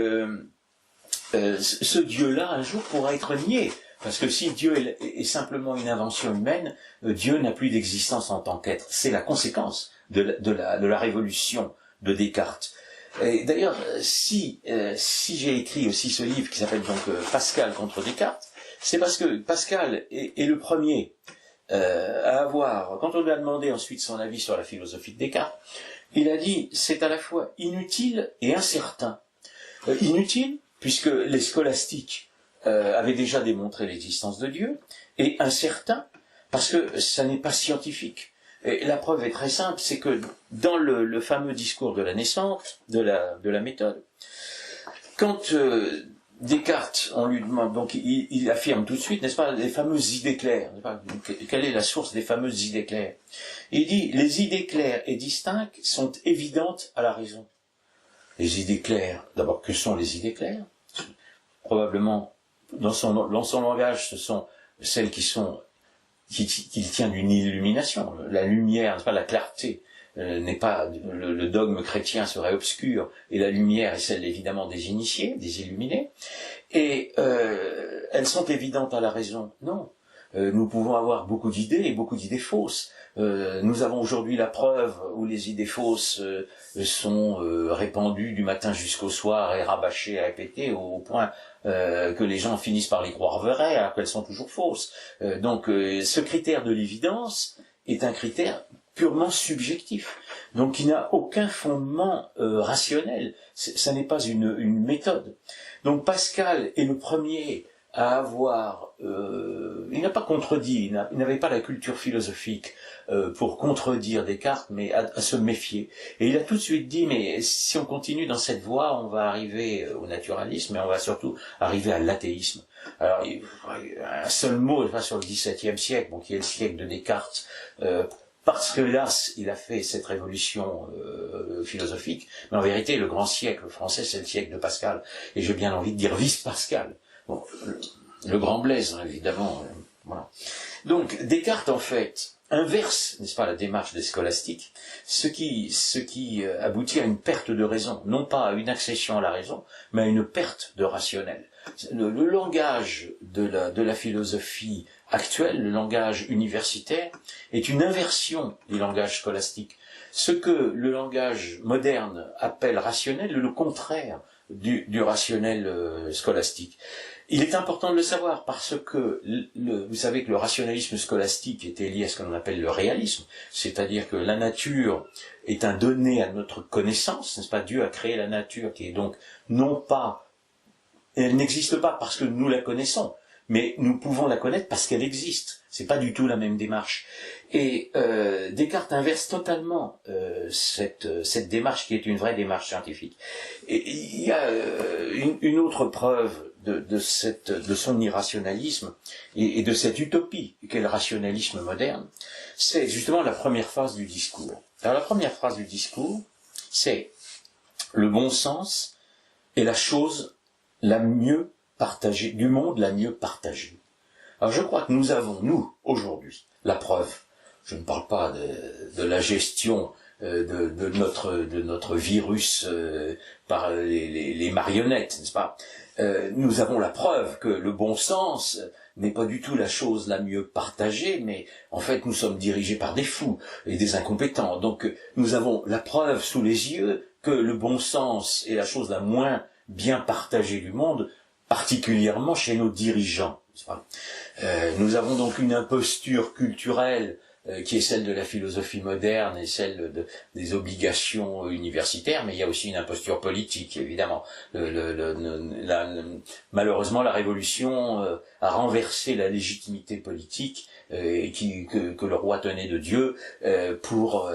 ce Dieu-là, un jour, pourra être nié. Parce que si Dieu est simplement une invention humaine, Dieu n'a plus d'existence en tant qu'être. C'est la conséquence de la révolution de Descartes. Et d'ailleurs, si j'ai écrit aussi ce livre qui s'appelle donc Pascal contre Descartes, c'est parce que Pascal est le premier à avoir, quand on lui a demandé ensuite son avis sur la philosophie de Descartes, il a dit c'est à la fois inutile et incertain. Inutile, puisque les scolastiques avaient déjà démontré l'existence de Dieu, et incertain, parce que ça n'est pas scientifique. Et la preuve est très simple, c'est que dans le fameux discours de la naissance, de la méthode, quand Descartes, on lui demande, donc il affirme tout de suite, n'est-ce pas, les fameuses idées claires, n'est-ce pas, quelle est la source des fameuses idées claires? Il dit, les idées claires et distinctes sont évidentes à la raison. Les idées claires, d'abord, que sont les idées claires? Probablement, dans son langage, ce sont celles qui tient d'une illumination. La lumière, n'est-ce pas, la clarté, n'est pas, le dogme chrétien serait obscur, et la lumière est celle évidemment des initiés, des illuminés, et elles sont évidentes à la raison. Non. Nous pouvons avoir beaucoup d'idées et beaucoup d'idées fausses. Nous avons aujourd'hui la preuve où les idées fausses sont répandues du matin jusqu'au soir et rabâchées à répéter au point que les gens finissent par les croire vraies alors qu'elles sont toujours fausses. Donc ce critère de l'évidence est un critère purement subjectif, donc qui n'a aucun fondement rationnel. Ça n'est pas une méthode. Donc Pascal est le premier à avoir, il n'a pas contredit, il n'avait pas la culture philosophique pour contredire Descartes, mais à se méfier. Et il a tout de suite dit, mais si on continue dans cette voie, on va arriver au naturalisme, et on va surtout arriver à l'athéisme. Alors, un seul mot sur le XVIIe siècle, bon, qui est le siècle de Descartes, parce que là, il a fait cette révolution philosophique, mais en vérité, le grand siècle français, c'est le siècle de Pascal, et j'ai bien envie de dire vice Pascal. Bon, le grand Blaise, évidemment. Voilà. Donc, Descartes, en fait, inverse, n'est-ce pas, la démarche des scolastiques, ce qui aboutit à une perte de raison, non pas à une accession à la raison, mais à une perte de rationnel. Le langage de la philosophie actuelle, le langage universitaire, est une inversion du langage scolastique. Ce que le langage moderne appelle rationnel est le contraire du rationnel scolastique. Il est important de le savoir parce que vous savez que le rationalisme scolastique était lié à ce qu'on appelle le réalisme, c'est-à-dire que la nature est un donné à notre connaissance, n'est-ce pas? Dieu a créé la nature qui est donc non pas, elle n'existe pas parce que nous la connaissons, mais nous pouvons la connaître parce qu'elle existe. C'est pas du tout la même démarche. Et Descartes inverse totalement cette démarche qui est une vraie démarche scientifique. Et il y a une autre preuve de son irrationalisme et de cette utopie qu'est le rationalisme moderne, c'est justement la première phrase du discours. Alors la première phrase du discours, c'est « Le bon sens est la chose la mieux partagée, du monde la mieux partagée ». Alors je crois que nous avons, nous, aujourd'hui, la preuve. Je ne parle pas de la gestion de notre virus par les marionnettes, n'est-ce pas? Nous avons la preuve que le bon sens n'est pas du tout la chose la mieux partagée, mais en fait nous sommes dirigés par des fous et des incompétents. Donc nous avons la preuve sous les yeux que le bon sens est la chose la moins bien partagée du monde, particulièrement chez nos dirigeants. Nous avons donc une imposture culturelle qui est celle de la philosophie moderne et celle des obligations universitaires, mais il y a aussi une imposture politique, évidemment. Malheureusement, la Révolution a renversé la légitimité politique que le roi tenait de Dieu pour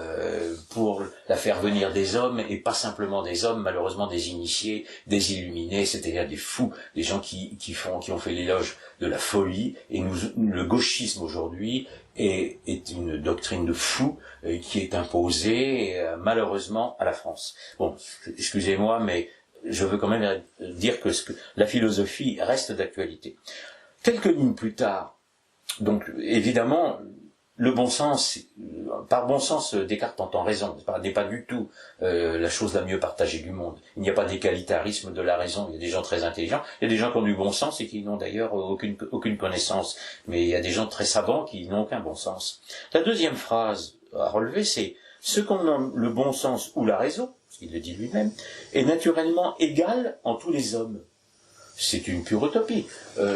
la faire venir des hommes, et pas simplement des hommes, malheureusement des initiés, des illuminés, c'est-à-dire des fous, des gens qui ont fait l'éloge de la folie. Et le gauchisme aujourd'hui est une doctrine de fou qui est imposée malheureusement à la France. Bon, excusez-moi, mais je veux quand même dire que la philosophie reste d'actualité. Quelques lignes plus tard, donc évidemment, le bon sens, par bon sens, Descartes entend raison, n'est pas du tout la chose la mieux partagée du monde. Il n'y a pas d'égalitarisme de la raison, il y a des gens très intelligents, il y a des gens qui ont du bon sens et qui n'ont d'ailleurs aucune connaissance, mais il y a des gens très savants qui n'ont aucun bon sens. La deuxième phrase à relever, c'est « ce qu'on nomme le bon sens ou la raison », il le dit lui-même, est naturellement égal en tous les hommes. C'est une pure utopie.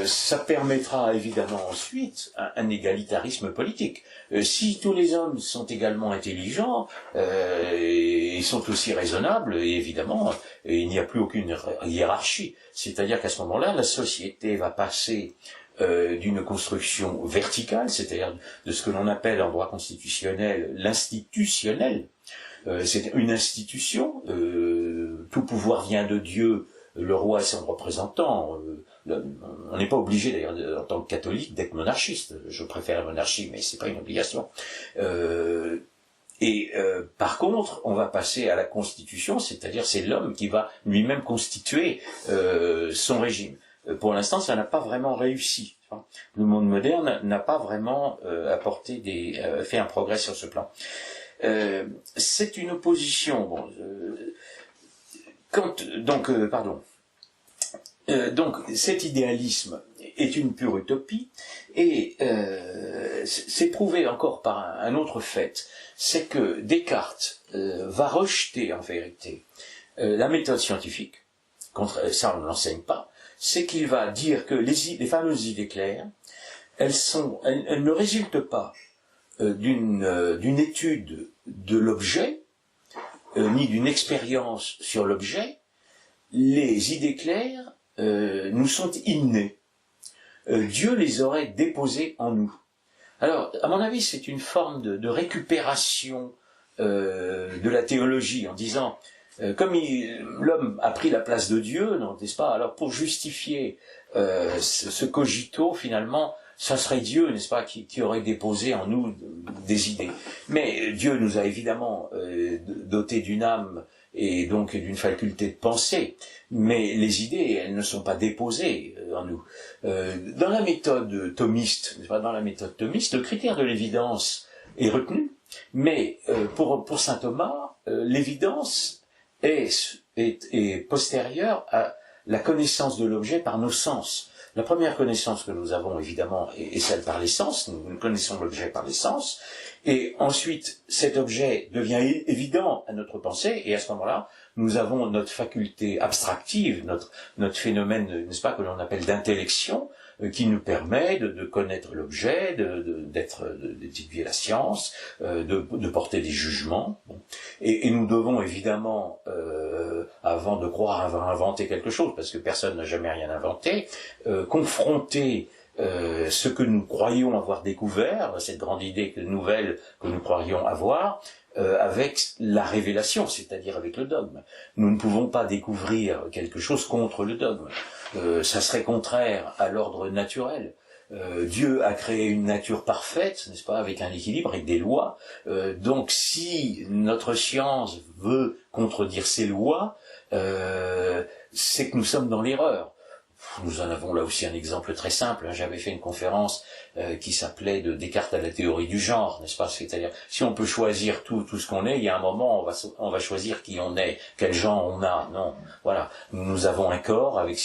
Ça permettra évidemment ensuite un égalitarisme politique. Si tous les hommes sont également intelligents, ils sont aussi raisonnables, et évidemment, il n'y a plus aucune hiérarchie. C'est-à-dire qu'à ce moment-là, la société va passer d'une construction verticale, c'est-à-dire de ce que l'on appelle en droit constitutionnel l'institutionnel. C'est une institution, tout pouvoir vient de Dieu, le roi est son représentant. On n'est pas obligé d'ailleurs en tant que catholique d'être monarchiste. Je préfère la monarchie, mais c'est pas une obligation. Par contre, on va passer à la constitution, c'est-à-dire c'est l'homme qui va lui-même constituer son régime. Pour l'instant, ça n'a pas vraiment réussi. Le monde moderne n'a pas vraiment fait un progrès sur ce plan. C'est une opposition. Bon, donc cet idéalisme est une pure utopie et c'est prouvé encore par un autre fait, c'est que Descartes va rejeter en vérité la méthode scientifique, ça on ne l'enseigne pas, c'est qu'il va dire que les fameuses idées claires, elles ne résultent pas d'une étude de l'objet, ni d'une expérience sur l'objet. Les idées claires nous sont innées. Dieu les aurait déposées en nous. Alors, à mon avis, c'est une forme de récupération de la théologie, en disant, comme l'homme a pris la place de Dieu, n'est-ce pas? Alors, pour justifier ce cogito, finalement, ça serait Dieu, n'est-ce pas, qui aurait déposé en nous des idées. Mais Dieu nous a évidemment dotés d'une âme et donc d'une faculté de penser, mais les idées, elles ne sont pas déposées en nous. Dans la méthode thomiste, n'est-ce pas, le critère de l'évidence est retenu. Mais pour saint Thomas, l'évidence est postérieure à la connaissance de l'objet par nos sens. La première connaissance que nous avons, évidemment, est celle par les sens. Nous connaissons l'objet par les sens. Et ensuite, cet objet devient évident à notre pensée, et à ce moment-là, nous avons notre faculté abstractive, notre phénomène, n'est-ce pas, que l'on appelle d'intellection, qui nous permet de connaître l'objet, d'étudier la science, de porter des jugements. Bon. Et nous devons évidemment, avant de croire avoir inventé quelque chose, parce que personne n'a jamais rien inventé, confronter ce que nous croyons avoir découvert, cette grande idée nouvelle que nous croyons avoir, avec la révélation, c'est-à-dire avec le dogme. Nous ne pouvons pas découvrir quelque chose contre le dogme. Ça serait contraire à l'ordre naturel. Dieu a créé une nature parfaite, n'est-ce pas, avec un équilibre, avec des lois. Donc si notre science veut contredire ces lois, c'est que nous sommes dans l'erreur. Nous en avons là aussi un exemple très simple. J'avais fait une conférence qui s'appelait de Descartes à la théorie du genre, n'est-ce pas? C'est-à-dire, si on peut choisir tout ce qu'on est, il y a un moment, on va choisir qui on est, quel genre on a. Non, voilà. Nous avons un corps avec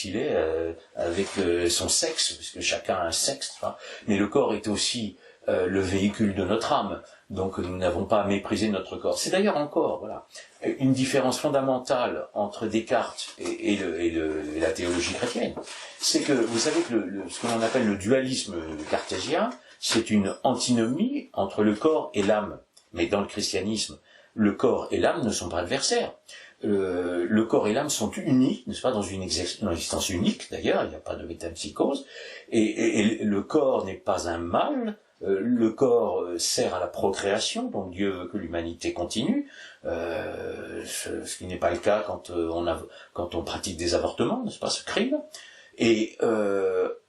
avec son sexe, puisque chacun a un sexe, hein. Mais le corps est aussi le véhicule de notre âme. Donc nous n'avons pas à mépriser notre corps. C'est d'ailleurs encore, voilà, une différence fondamentale entre Descartes et la théologie chrétienne. C'est que vous savez que ce que l'on appelle le dualisme cartésien, c'est une antinomie entre le corps et l'âme. Mais dans le christianisme, le corps et l'âme ne sont pas adversaires. Le corps et l'âme sont unis, n'est-ce pas, dans une existence unique d'ailleurs, il n'y a pas de métempsychose, et le corps n'est pas un mal. Le corps sert à la procréation, donc Dieu veut que l'humanité continue, ce qui n'est pas le cas quand on pratique des avortements, n'est-ce pas, ce crime. Et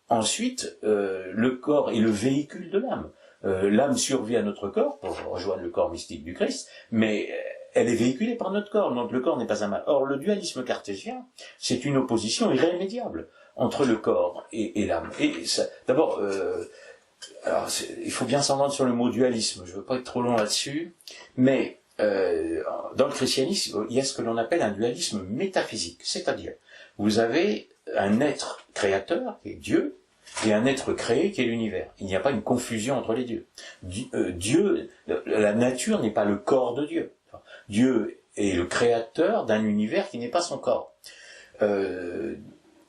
ensuite, le corps est le véhicule de l'âme. L'âme survit à notre corps, pour rejoindre le corps mystique du Christ, mais elle est véhiculée par notre corps, donc le corps n'est pas un mal. Or, le dualisme cartésien, c'est une opposition irrémédiable entre le corps et l'âme. Et d'abord, alors, il faut bien s'entendre sur le mot dualisme, je ne veux pas être trop long là-dessus, mais dans le christianisme, il y a ce que l'on appelle un dualisme métaphysique, c'est-à-dire, vous avez un être créateur, qui est Dieu, et un être créé, qui est l'univers. Il n'y a pas une confusion entre les deux. Dieu, la nature n'est pas le corps de Dieu. Dieu est le créateur d'un univers qui n'est pas son corps.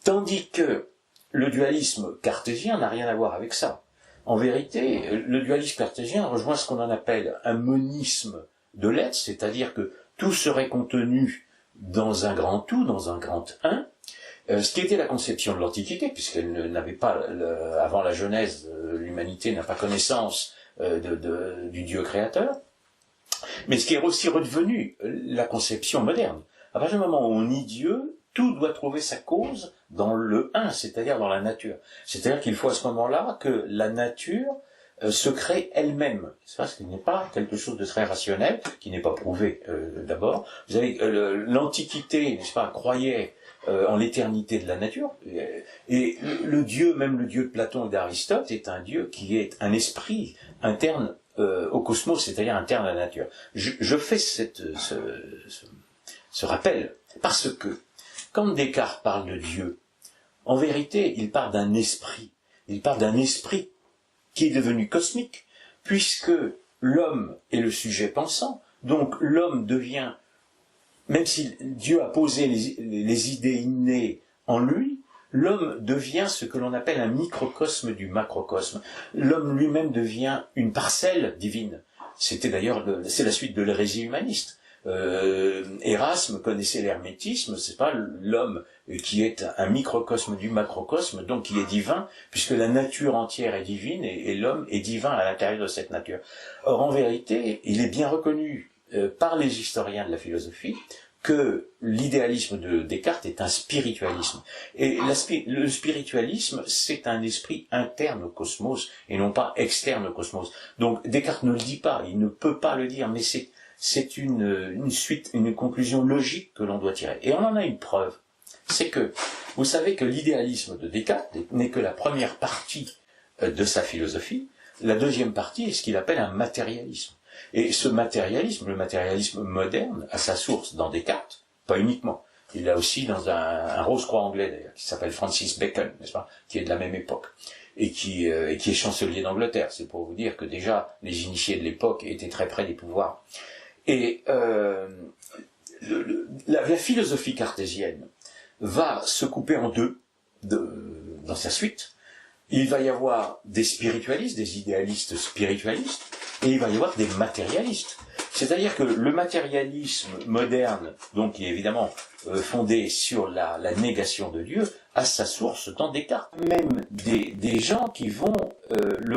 Tandis que le dualisme cartésien n'a rien à voir avec ça. En vérité, le dualisme cartésien rejoint ce qu'on en appelle un monisme de l'être, c'est-à-dire que tout serait contenu dans un grand tout, dans un grand un, ce qui était la conception de l'Antiquité, puisqu'elle n'avait pas, avant la Genèse, l'humanité n'a pas connaissance du Dieu créateur, mais ce qui est aussi redevenu la conception moderne. À partir du moment où on nie Dieu, tout doit trouver sa cause dans le un, c'est-à-dire dans la nature. C'est-à-dire qu'il faut à ce moment-là que la nature se crée elle-même. C'est ce qui n'est pas quelque chose de très rationnel, qui n'est pas prouvé d'abord. Vous savez, l'Antiquité, n'est-ce pas, croyait en l'éternité de la nature, et le Dieu, même le Dieu de Platon et d'Aristote, est un Dieu qui est un esprit interne au cosmos, c'est-à-dire interne à la nature. Je fais ce rappel parce que quand Descartes parle de Dieu, en vérité, il parle d'un esprit. Il parle d'un esprit qui est devenu cosmique, puisque l'homme est le sujet pensant, donc l'homme devient, même si Dieu a posé les idées innées en lui, l'homme devient ce que l'on appelle un microcosme du macrocosme. L'homme lui-même devient une parcelle divine. C'était d'ailleurs, c'est la suite de l'hérésie humaniste. Erasme connaissait l'hermétisme, c'est pas l'homme qui est un microcosme du macrocosme, donc qui est divin, puisque la nature entière est divine et l'homme est divin à l'intérieur de cette nature. Or, en vérité, il est bien reconnu par les historiens de la philosophie que l'idéalisme de Descartes est un spiritualisme. Et le spiritualisme, c'est un esprit interne au cosmos et non pas externe au cosmos. Donc Descartes ne le dit pas, il ne peut pas le dire, mais c'est une suite, une conclusion logique que l'on doit tirer. Et on en a une preuve. C'est que, vous savez que l'idéalisme de Descartes n'est que la première partie de sa philosophie. la deuxième partie est ce qu'il appelle un matérialisme. Et ce matérialisme, le matérialisme moderne, a sa source dans Descartes, pas uniquement. Il l'a aussi dans un Rose-Croix anglais, d'ailleurs, qui s'appelle Francis Bacon, n'est-ce pas, qui est de la même époque, et qui est chancelier d'Angleterre. C'est pour vous dire que déjà, les initiés de l'époque étaient très près des pouvoirs. Et la philosophie cartésienne va se couper en deux dans sa suite. Il va y avoir des spiritualistes, des idéalistes spiritualistes, et il va y avoir des matérialistes. C'est-à-dire que le matérialisme moderne, donc qui est évidemment fondé sur la négation de Dieu, a sa source dans Descartes. Même des gens qui vont le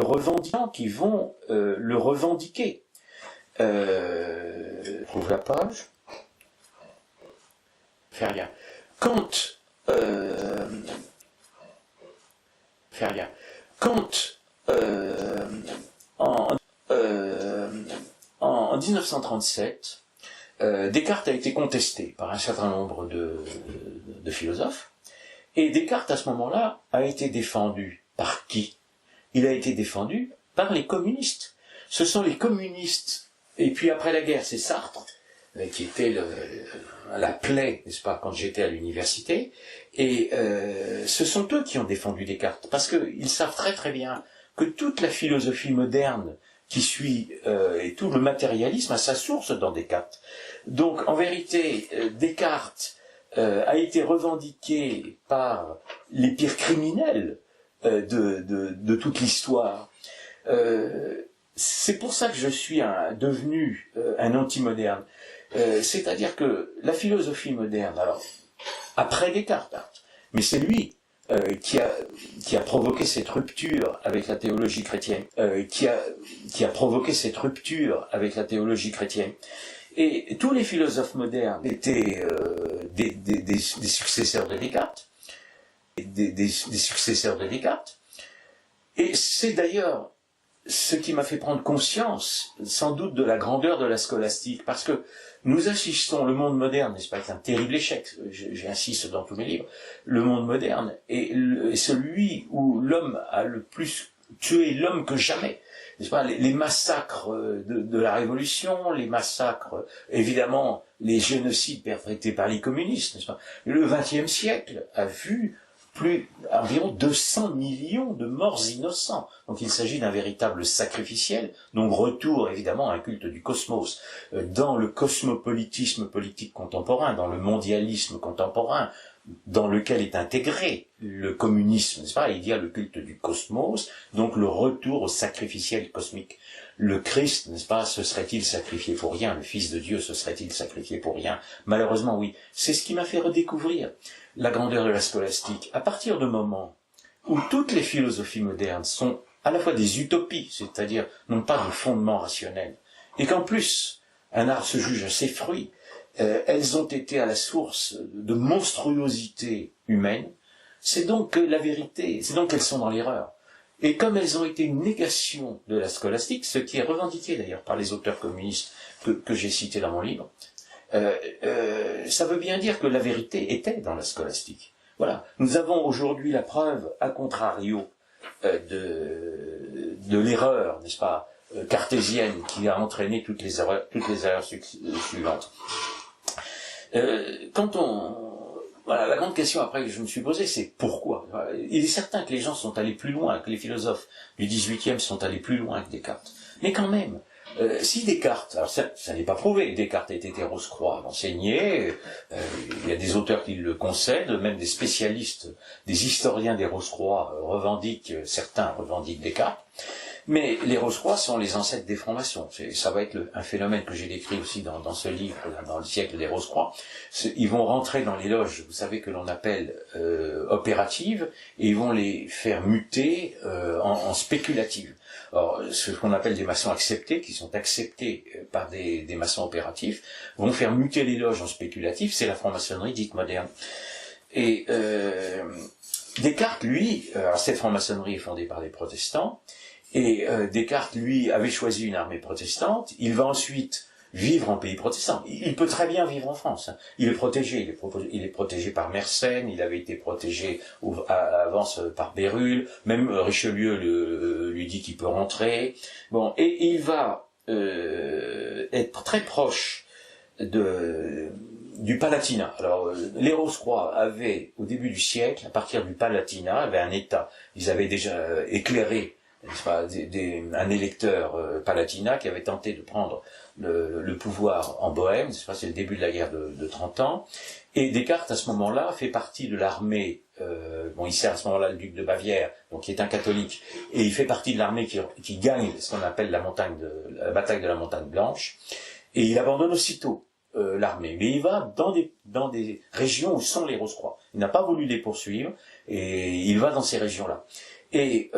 revendiquer. Trouve la page. Fais rien. Kant, en 1937, Descartes a été contesté par un certain nombre de philosophes, et Descartes, à ce moment-là, a été défendu par qui? Il a été défendu par les communistes. Ce sont les communistes, et puis après la guerre, c'est Sartre, qui était la plaie, n'est-ce pas, quand j'étais à l'université, et ce sont eux qui ont défendu Descartes, parce qu'ils savent très très bien que toute la philosophie moderne qui suit, et tout le matérialisme a sa source dans Descartes. Donc, en vérité, Descartes a été revendiqué par les pires criminels de toute l'histoire. C'est pour ça que je suis devenu un anti-moderne. C'est-à-dire que la philosophie moderne, alors, après Descartes, mais c'est lui qui a provoqué cette rupture avec la théologie chrétienne, qui a provoqué cette rupture avec la théologie chrétienne. Et tous les philosophes modernes étaient des successeurs de Descartes, des successeurs de Descartes. Et c'est d'ailleurs ce qui m'a fait prendre conscience, sans doute, de la grandeur de la scolastique, parce que nous assistons, le monde moderne, n'est-ce pas, c'est un terrible échec, j'insiste dans tous mes livres, le monde moderne est celui où l'homme a le plus tué l'homme que jamais, n'est-ce pas, les massacres de la Révolution, les massacres, évidemment, les génocides perpétrés par les communistes, n'est-ce pas, le XXe siècle a vu environ 200 millions de morts innocents. Donc il s'agit d'un véritable sacrificiel, donc retour évidemment à un culte du cosmos. Dans le cosmopolitisme politique contemporain, dans le mondialisme contemporain, dans lequel est intégré le communisme, n'est-ce pas, il y a le culte du cosmos, donc le retour au sacrificiel cosmique. Le Christ, n'est-ce pas, se serait-il sacrifié pour rien? Le Fils de Dieu se serait-il sacrifié pour rien? Malheureusement, oui. C'est ce qui m'a fait redécouvrir la grandeur de la scolastique. À partir du moment où toutes les philosophies modernes sont à la fois des utopies, c'est-à-dire n'ont pas de fondement rationnel, et qu'en plus, un art se juge à ses fruits, elles ont été à la source de monstruosités humaines, c'est donc que la vérité, c'est donc qu'elles sont dans l'erreur. Et comme elles ont été une négation de la scolastique, ce qui est revendiqué d'ailleurs par les auteurs communistes que j'ai cités dans mon livre, ça veut bien dire que la vérité était dans la scolastique. Voilà. Nous avons aujourd'hui la preuve, à contrario, de l'erreur, n'est-ce pas, cartésienne, qui a entraîné toutes les erreurs suivantes. Voilà, la grande question après que je me suis posée, c'est pourquoi? Il est certain que les gens sont allés plus loin, que les philosophes du XVIIIe sont allés plus loin que Descartes. Mais quand même, si Descartes, alors ça n'est pas prouvé, Descartes était Rose-Croix enseigné, il y a des auteurs qui le concèdent, même des spécialistes, des historiens des Rose-Croix certains revendiquent Descartes, mais les Rose-Croix sont les ancêtres des francs-maçons. Ça va être un phénomène que j'ai décrit aussi dans ce livre, dans le siècle des Rose-Croix. Ils vont rentrer dans les loges, vous savez, que l'on appelle opératives, et ils vont les faire muter en spéculatives. Or, ce qu'on appelle des maçons acceptés, qui sont acceptés par des maçons opératifs, vont faire muter les loges en spéculatifs, c'est la franc-maçonnerie dite moderne. Et Descartes, lui, alors cette franc-maçonnerie est fondée par des protestants, et Descartes, lui, avait choisi une armée protestante. Il va ensuite vivre en pays protestant. Il peut très bien vivre en France. Hein. Il est protégé. Il est protégé par Mersenne. Il avait été protégé avant par Bérulle. Même Richelieu lui dit qu'il peut rentrer. Bon, et il va être très proche du Palatinat. Alors, les Rose-Croix avaient, au début du siècle, à partir du Palatinat, avaient un État. Ils avaient déjà éclairé, n'est-ce pas, un électeur Palatinat qui avait tenté de prendre le pouvoir en Bohême, n'est-ce pas, c'est le début de la guerre de 30 ans. Et Descartes, à ce moment-là, fait partie de l'armée, il sert à ce moment-là le duc de Bavière, donc qui est un catholique, et il fait partie de l'armée qui gagne ce qu'on appelle la bataille de la Montagne Blanche, et il abandonne aussitôt l'armée, mais il va dans des régions où sont les Rose-Croix. Il n'a pas voulu les poursuivre, et il va dans ces régions-là. Et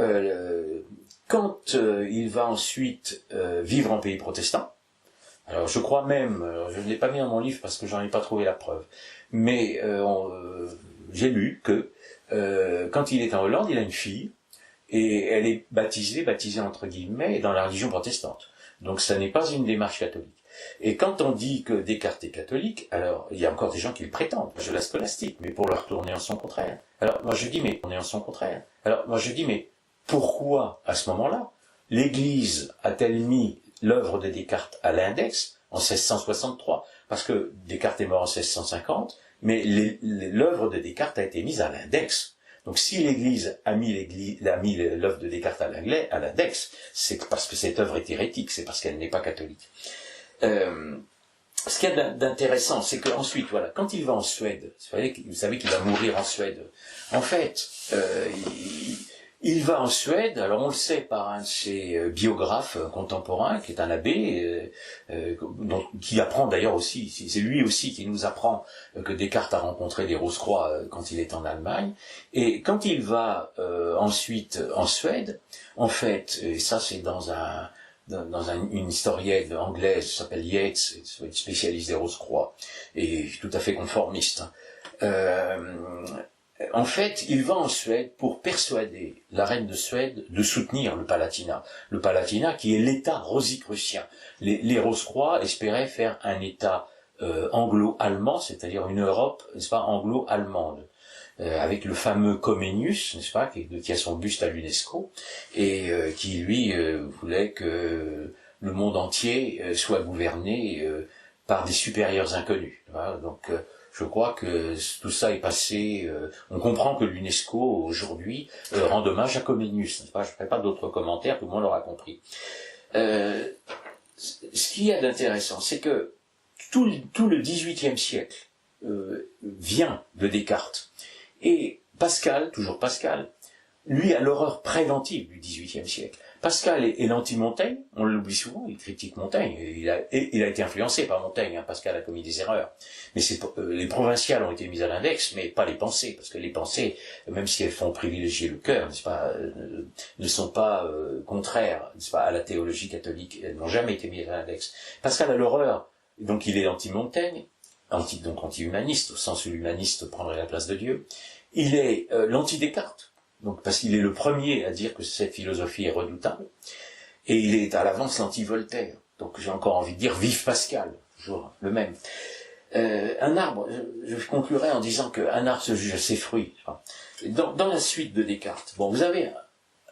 quand il va ensuite vivre en pays protestant, alors je crois même, je ne l'ai pas mis dans mon livre parce que j'en ai pas trouvé la preuve, mais j'ai lu que quand il est en Hollande, il a une fille, et elle est baptisée entre guillemets, dans la religion protestante. Donc ça n'est pas une démarche catholique. Et quand on dit que Descartes est catholique, alors il y a encore des gens qui le prétendent, je la scolastique, mais pour leur tourner en son contraire. Alors moi je dis, mais on est en son contraire. Alors moi je dis, mais pourquoi à ce moment-là, l'Église a-t-elle mis l'œuvre de Descartes à l'index en 1663? Parce que Descartes est mort en 1650, mais l'œuvre de Descartes a été mise à l'index. Donc si l'Église a mis l'œuvre de Descartes à l'index, c'est parce que cette œuvre est hérétique, c'est parce qu'elle n'est pas catholique. Ce qu'il y a d'intéressant, c'est qu'ensuite, voilà, quand il va en Suède, vous savez qu'il va mourir en Suède. En fait, il va en Suède, alors on le sait par un de ses biographes contemporains, qui est un abbé, qui apprend d'ailleurs aussi, c'est lui aussi qui nous apprend que Descartes a rencontré des Rose-Croix quand il est en Allemagne. Et quand il va ensuite en Suède, en fait, et ça c'est dans une historienne anglaise qui s'appelle Yates, spécialiste des Rose-Croix, et tout à fait conformiste. En fait, il va en Suède pour persuader la reine de Suède de soutenir le Palatinat. Le Palatinat qui est l'État rosicrucien. Les Rose-Croix espéraient faire un État anglo-allemand, c'est-à-dire une Europe, n'est-ce pas, anglo-allemande. Avec le fameux Comenius, n'est-ce pas, qui a son buste à l'UNESCO, et qui, lui, voulait que le monde entier soit gouverné par des supérieurs inconnus. Voilà, donc, je crois que tout ça est passé... on comprend que l'UNESCO, aujourd'hui, rend hommage à Comenius, n'est-ce pas? Je ne ferai pas d'autres commentaires, tout le monde l'aura compris. Ce qu'il y a d'intéressant, c'est que tout le XVIIIe siècle vient de Descartes. Et Pascal, toujours Pascal, lui a l'horreur préventive du XVIIIe siècle. Pascal est l'anti-Montaigne, on l'oublie souvent, il critique Montaigne, il a été influencé par Montaigne, hein, Pascal a commis des erreurs. Mais les provinciales ont été mises à l'index, mais pas les pensées, parce que les pensées, même si elles font privilégier le cœur, n'est-ce pas, ne sont pas contraires, n'est-ce pas, à la théologie catholique, elles n'ont jamais été mises à l'index. Pascal a l'horreur, donc il est anti-Montaigne, donc anti-humaniste, au sens où l'humaniste prendrait la place de Dieu. Il est l'anti-Descartes, donc parce qu'il est le premier à dire que cette philosophie est redoutable, et il est à l'avance l'anti-Voltaire. Donc j'ai encore envie de dire vive Pascal, toujours le même. Un arbre, je conclurai en disant qu'un arbre se juge à ses fruits. Dans la suite de Descartes, bon, vous avez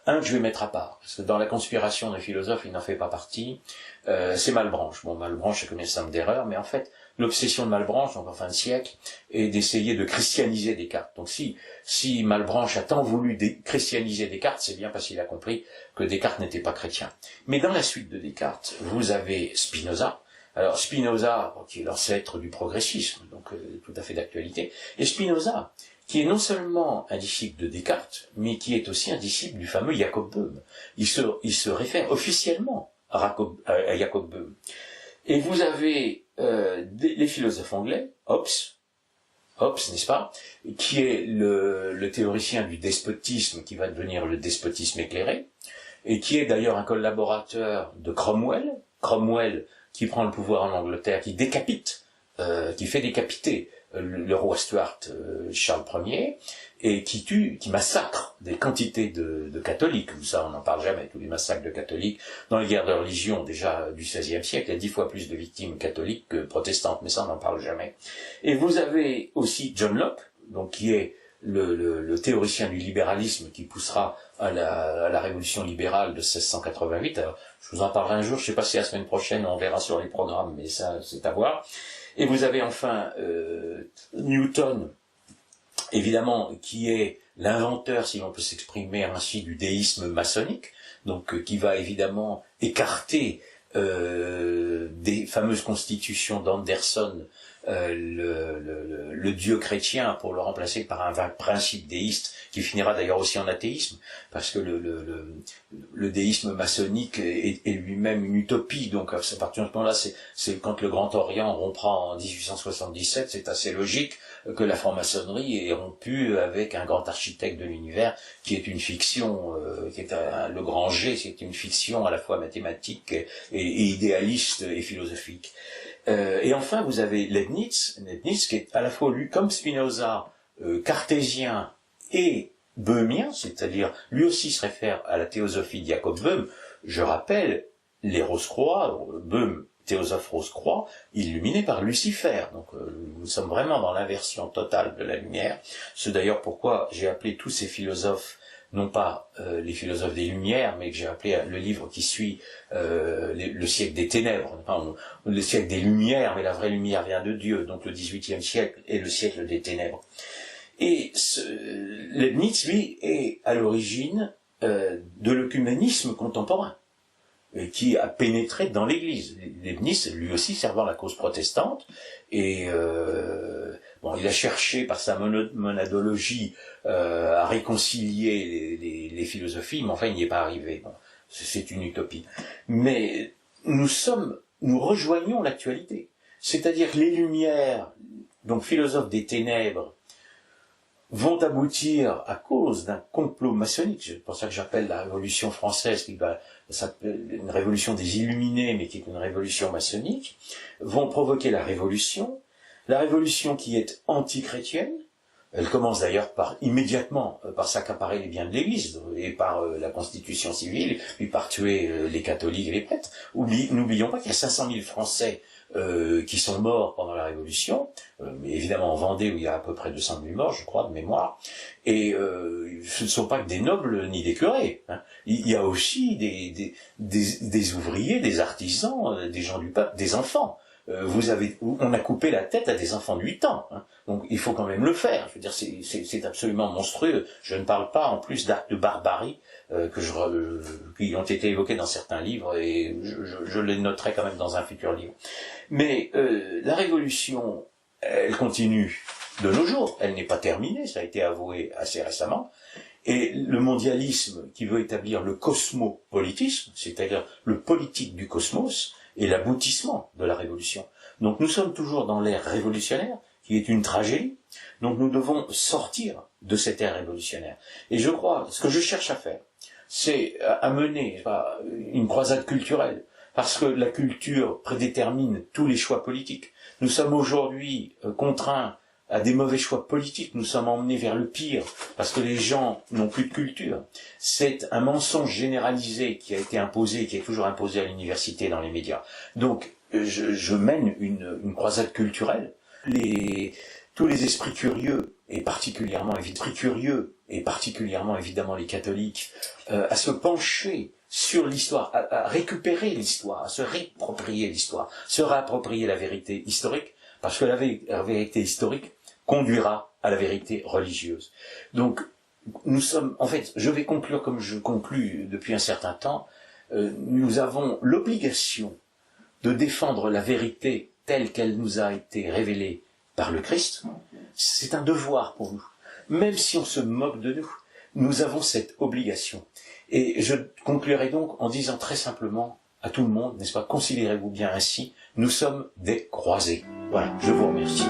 un que je vais mettre à part, parce que dans la conspiration des philosophes, il n'en fait pas partie, c'est Malebranche. Bon, Malebranche a commis un certain nombre d'erreurs, mais en fait, l'obsession de Malebranche, donc en fin de siècle, est d'essayer de christianiser Descartes. Donc si Malebranche a tant voulu christianiser Descartes, c'est bien parce qu'il a compris que Descartes n'était pas chrétien. Mais dans la suite de Descartes, vous avez Spinoza. Alors Spinoza, qui est l'ancêtre du progressisme, donc tout à fait d'actualité, et Spinoza, qui est non seulement un disciple de Descartes, mais qui est aussi un disciple du fameux Jacob Böhm. Il se réfère officiellement à Jacob Böhm. Et vous avez les philosophes anglais, Hobbes, n'est-ce pas, qui est le théoricien du despotisme, qui va devenir le despotisme éclairé, et qui est d'ailleurs un collaborateur de Cromwell, qui prend le pouvoir en Angleterre, qui décapite, qui fait décapiter le roi Stuart Charles Ier, et qui tue, qui massacre des quantités de catholiques. Ça, on n'en parle jamais, tous les massacres de catholiques. Dans les guerres de religion, déjà du XVIe siècle, il y a 10 fois plus de victimes catholiques que protestantes, mais ça, on n'en parle jamais. Et vous avez aussi John Locke, donc qui est le théoricien du libéralisme qui poussera à la révolution libérale de 1688. Alors, je vous en parlerai un jour, je ne sais pas si la semaine prochaine on verra sur les programmes, mais ça, c'est à voir. Et vous avez enfin Newton, évidemment, qui est l'inventeur, si l'on peut s'exprimer ainsi, du déisme maçonnique, donc qui va évidemment écarter des fameuses constitutions d'Anderson, le dieu chrétien, pour le remplacer par un vague principe déiste qui finira d'ailleurs aussi en athéisme, parce que le déisme maçonnique est lui-même une utopie. Donc à partir de ce moment-là, c'est quand le Grand Orient rompra en 1877, c'est assez logique que la franc-maçonnerie est rompue avec un grand architecte de l'univers qui est une fiction, qui est le grand G, c'est une fiction à la fois mathématique et idéaliste et philosophique. Et enfin, vous avez Leibniz qui est à la fois, lui, comme Spinoza, cartésien et böhmien, c'est-à-dire, lui aussi se réfère à la théosophie de Jacob Böhm. Je rappelle, les Rose-Croix, Böhm, théosophe Rose-Croix, illuminé par Lucifer. Donc, nous sommes vraiment dans l'inversion totale de la lumière. C'est d'ailleurs pourquoi j'ai appelé tous ces philosophes non pas les philosophes des Lumières, mais que j'ai appelé le livre qui suit le siècle des ténèbres, enfin, le siècle des Lumières, mais la vraie lumière vient de Dieu, donc le XVIIIe siècle est le siècle des ténèbres. Et Leibniz, lui, est à l'origine de l'œcuménisme contemporain, qui a pénétré dans l'Église. Leibniz, lui aussi, servant la cause protestante, et bon, il a cherché par sa monadologie à réconcilier les philosophies, mais enfin, il n'y est pas arrivé. Bon, c'est une utopie. Mais nous rejoignons l'actualité. C'est-à-dire que les Lumières, donc philosophes des ténèbres, vont aboutir à cause d'un complot maçonnique. C'est pour ça que j'appelle la Révolution française, qui va s'appeler une révolution des Illuminés, mais qui est une révolution maçonnique, vont provoquer la révolution qui est antichrétienne. Elle commence d'ailleurs immédiatement par s'accaparer les biens de l'Église et par la constitution civile, puis par tuer les catholiques et les prêtres. N'oublions pas qu'il y a 500 000 Français qui sont morts pendant la Révolution, mais évidemment en Vendée où il y a à peu près 200 000 morts, je crois, de mémoire, et ce ne sont pas que des nobles ni des curés, hein. Il y a aussi des ouvriers, des artisans, des gens du peuple, des enfants. On a coupé la tête à des enfants de 8 ans, hein. Donc il faut quand même le faire. Je veux dire, c'est absolument monstrueux. Je ne parle pas en plus d'actes de barbarie qui ont été évoqués dans certains livres, et je les noterai quand même dans un futur livre. Mais la révolution, elle continue de nos jours. Elle n'est pas terminée, ça a été avoué assez récemment. Et le mondialisme qui veut établir le cosmopolitisme, c'est-à-dire le politique du cosmos, est l'aboutissement de la révolution. Donc nous sommes toujours dans l'ère révolutionnaire, qui est une tragédie. Donc nous devons sortir de cette ère révolutionnaire. Et je crois, ce que je cherche à faire, c'est à mener une croisade culturelle, parce que la culture prédétermine tous les choix politiques. Nous sommes aujourd'hui contraints à des mauvais choix politiques, nous sommes emmenés vers le pire, parce que les gens n'ont plus de culture. C'est un mensonge généralisé qui a été imposé, qui est toujours imposé à l'université, dans les médias. Donc, je mène une croisade culturelle. Tous les esprits curieux, et particulièrement évidemment les catholiques, à se pencher sur l'histoire, à récupérer l'histoire, à se réapproprier l'histoire, se réapproprier la vérité historique, parce que la vérité historique conduira à la vérité religieuse. Donc, je vais conclure comme je conclus depuis un certain temps, nous avons l'obligation de défendre la vérité telle qu'elle nous a été révélée par le Christ. C'est un devoir pour nous. Même si on se moque de nous, nous avons cette obligation. Et je conclurai donc en disant très simplement à tout le monde, n'est-ce pas, considérez-vous bien ainsi, nous sommes des croisés. Voilà, je vous remercie.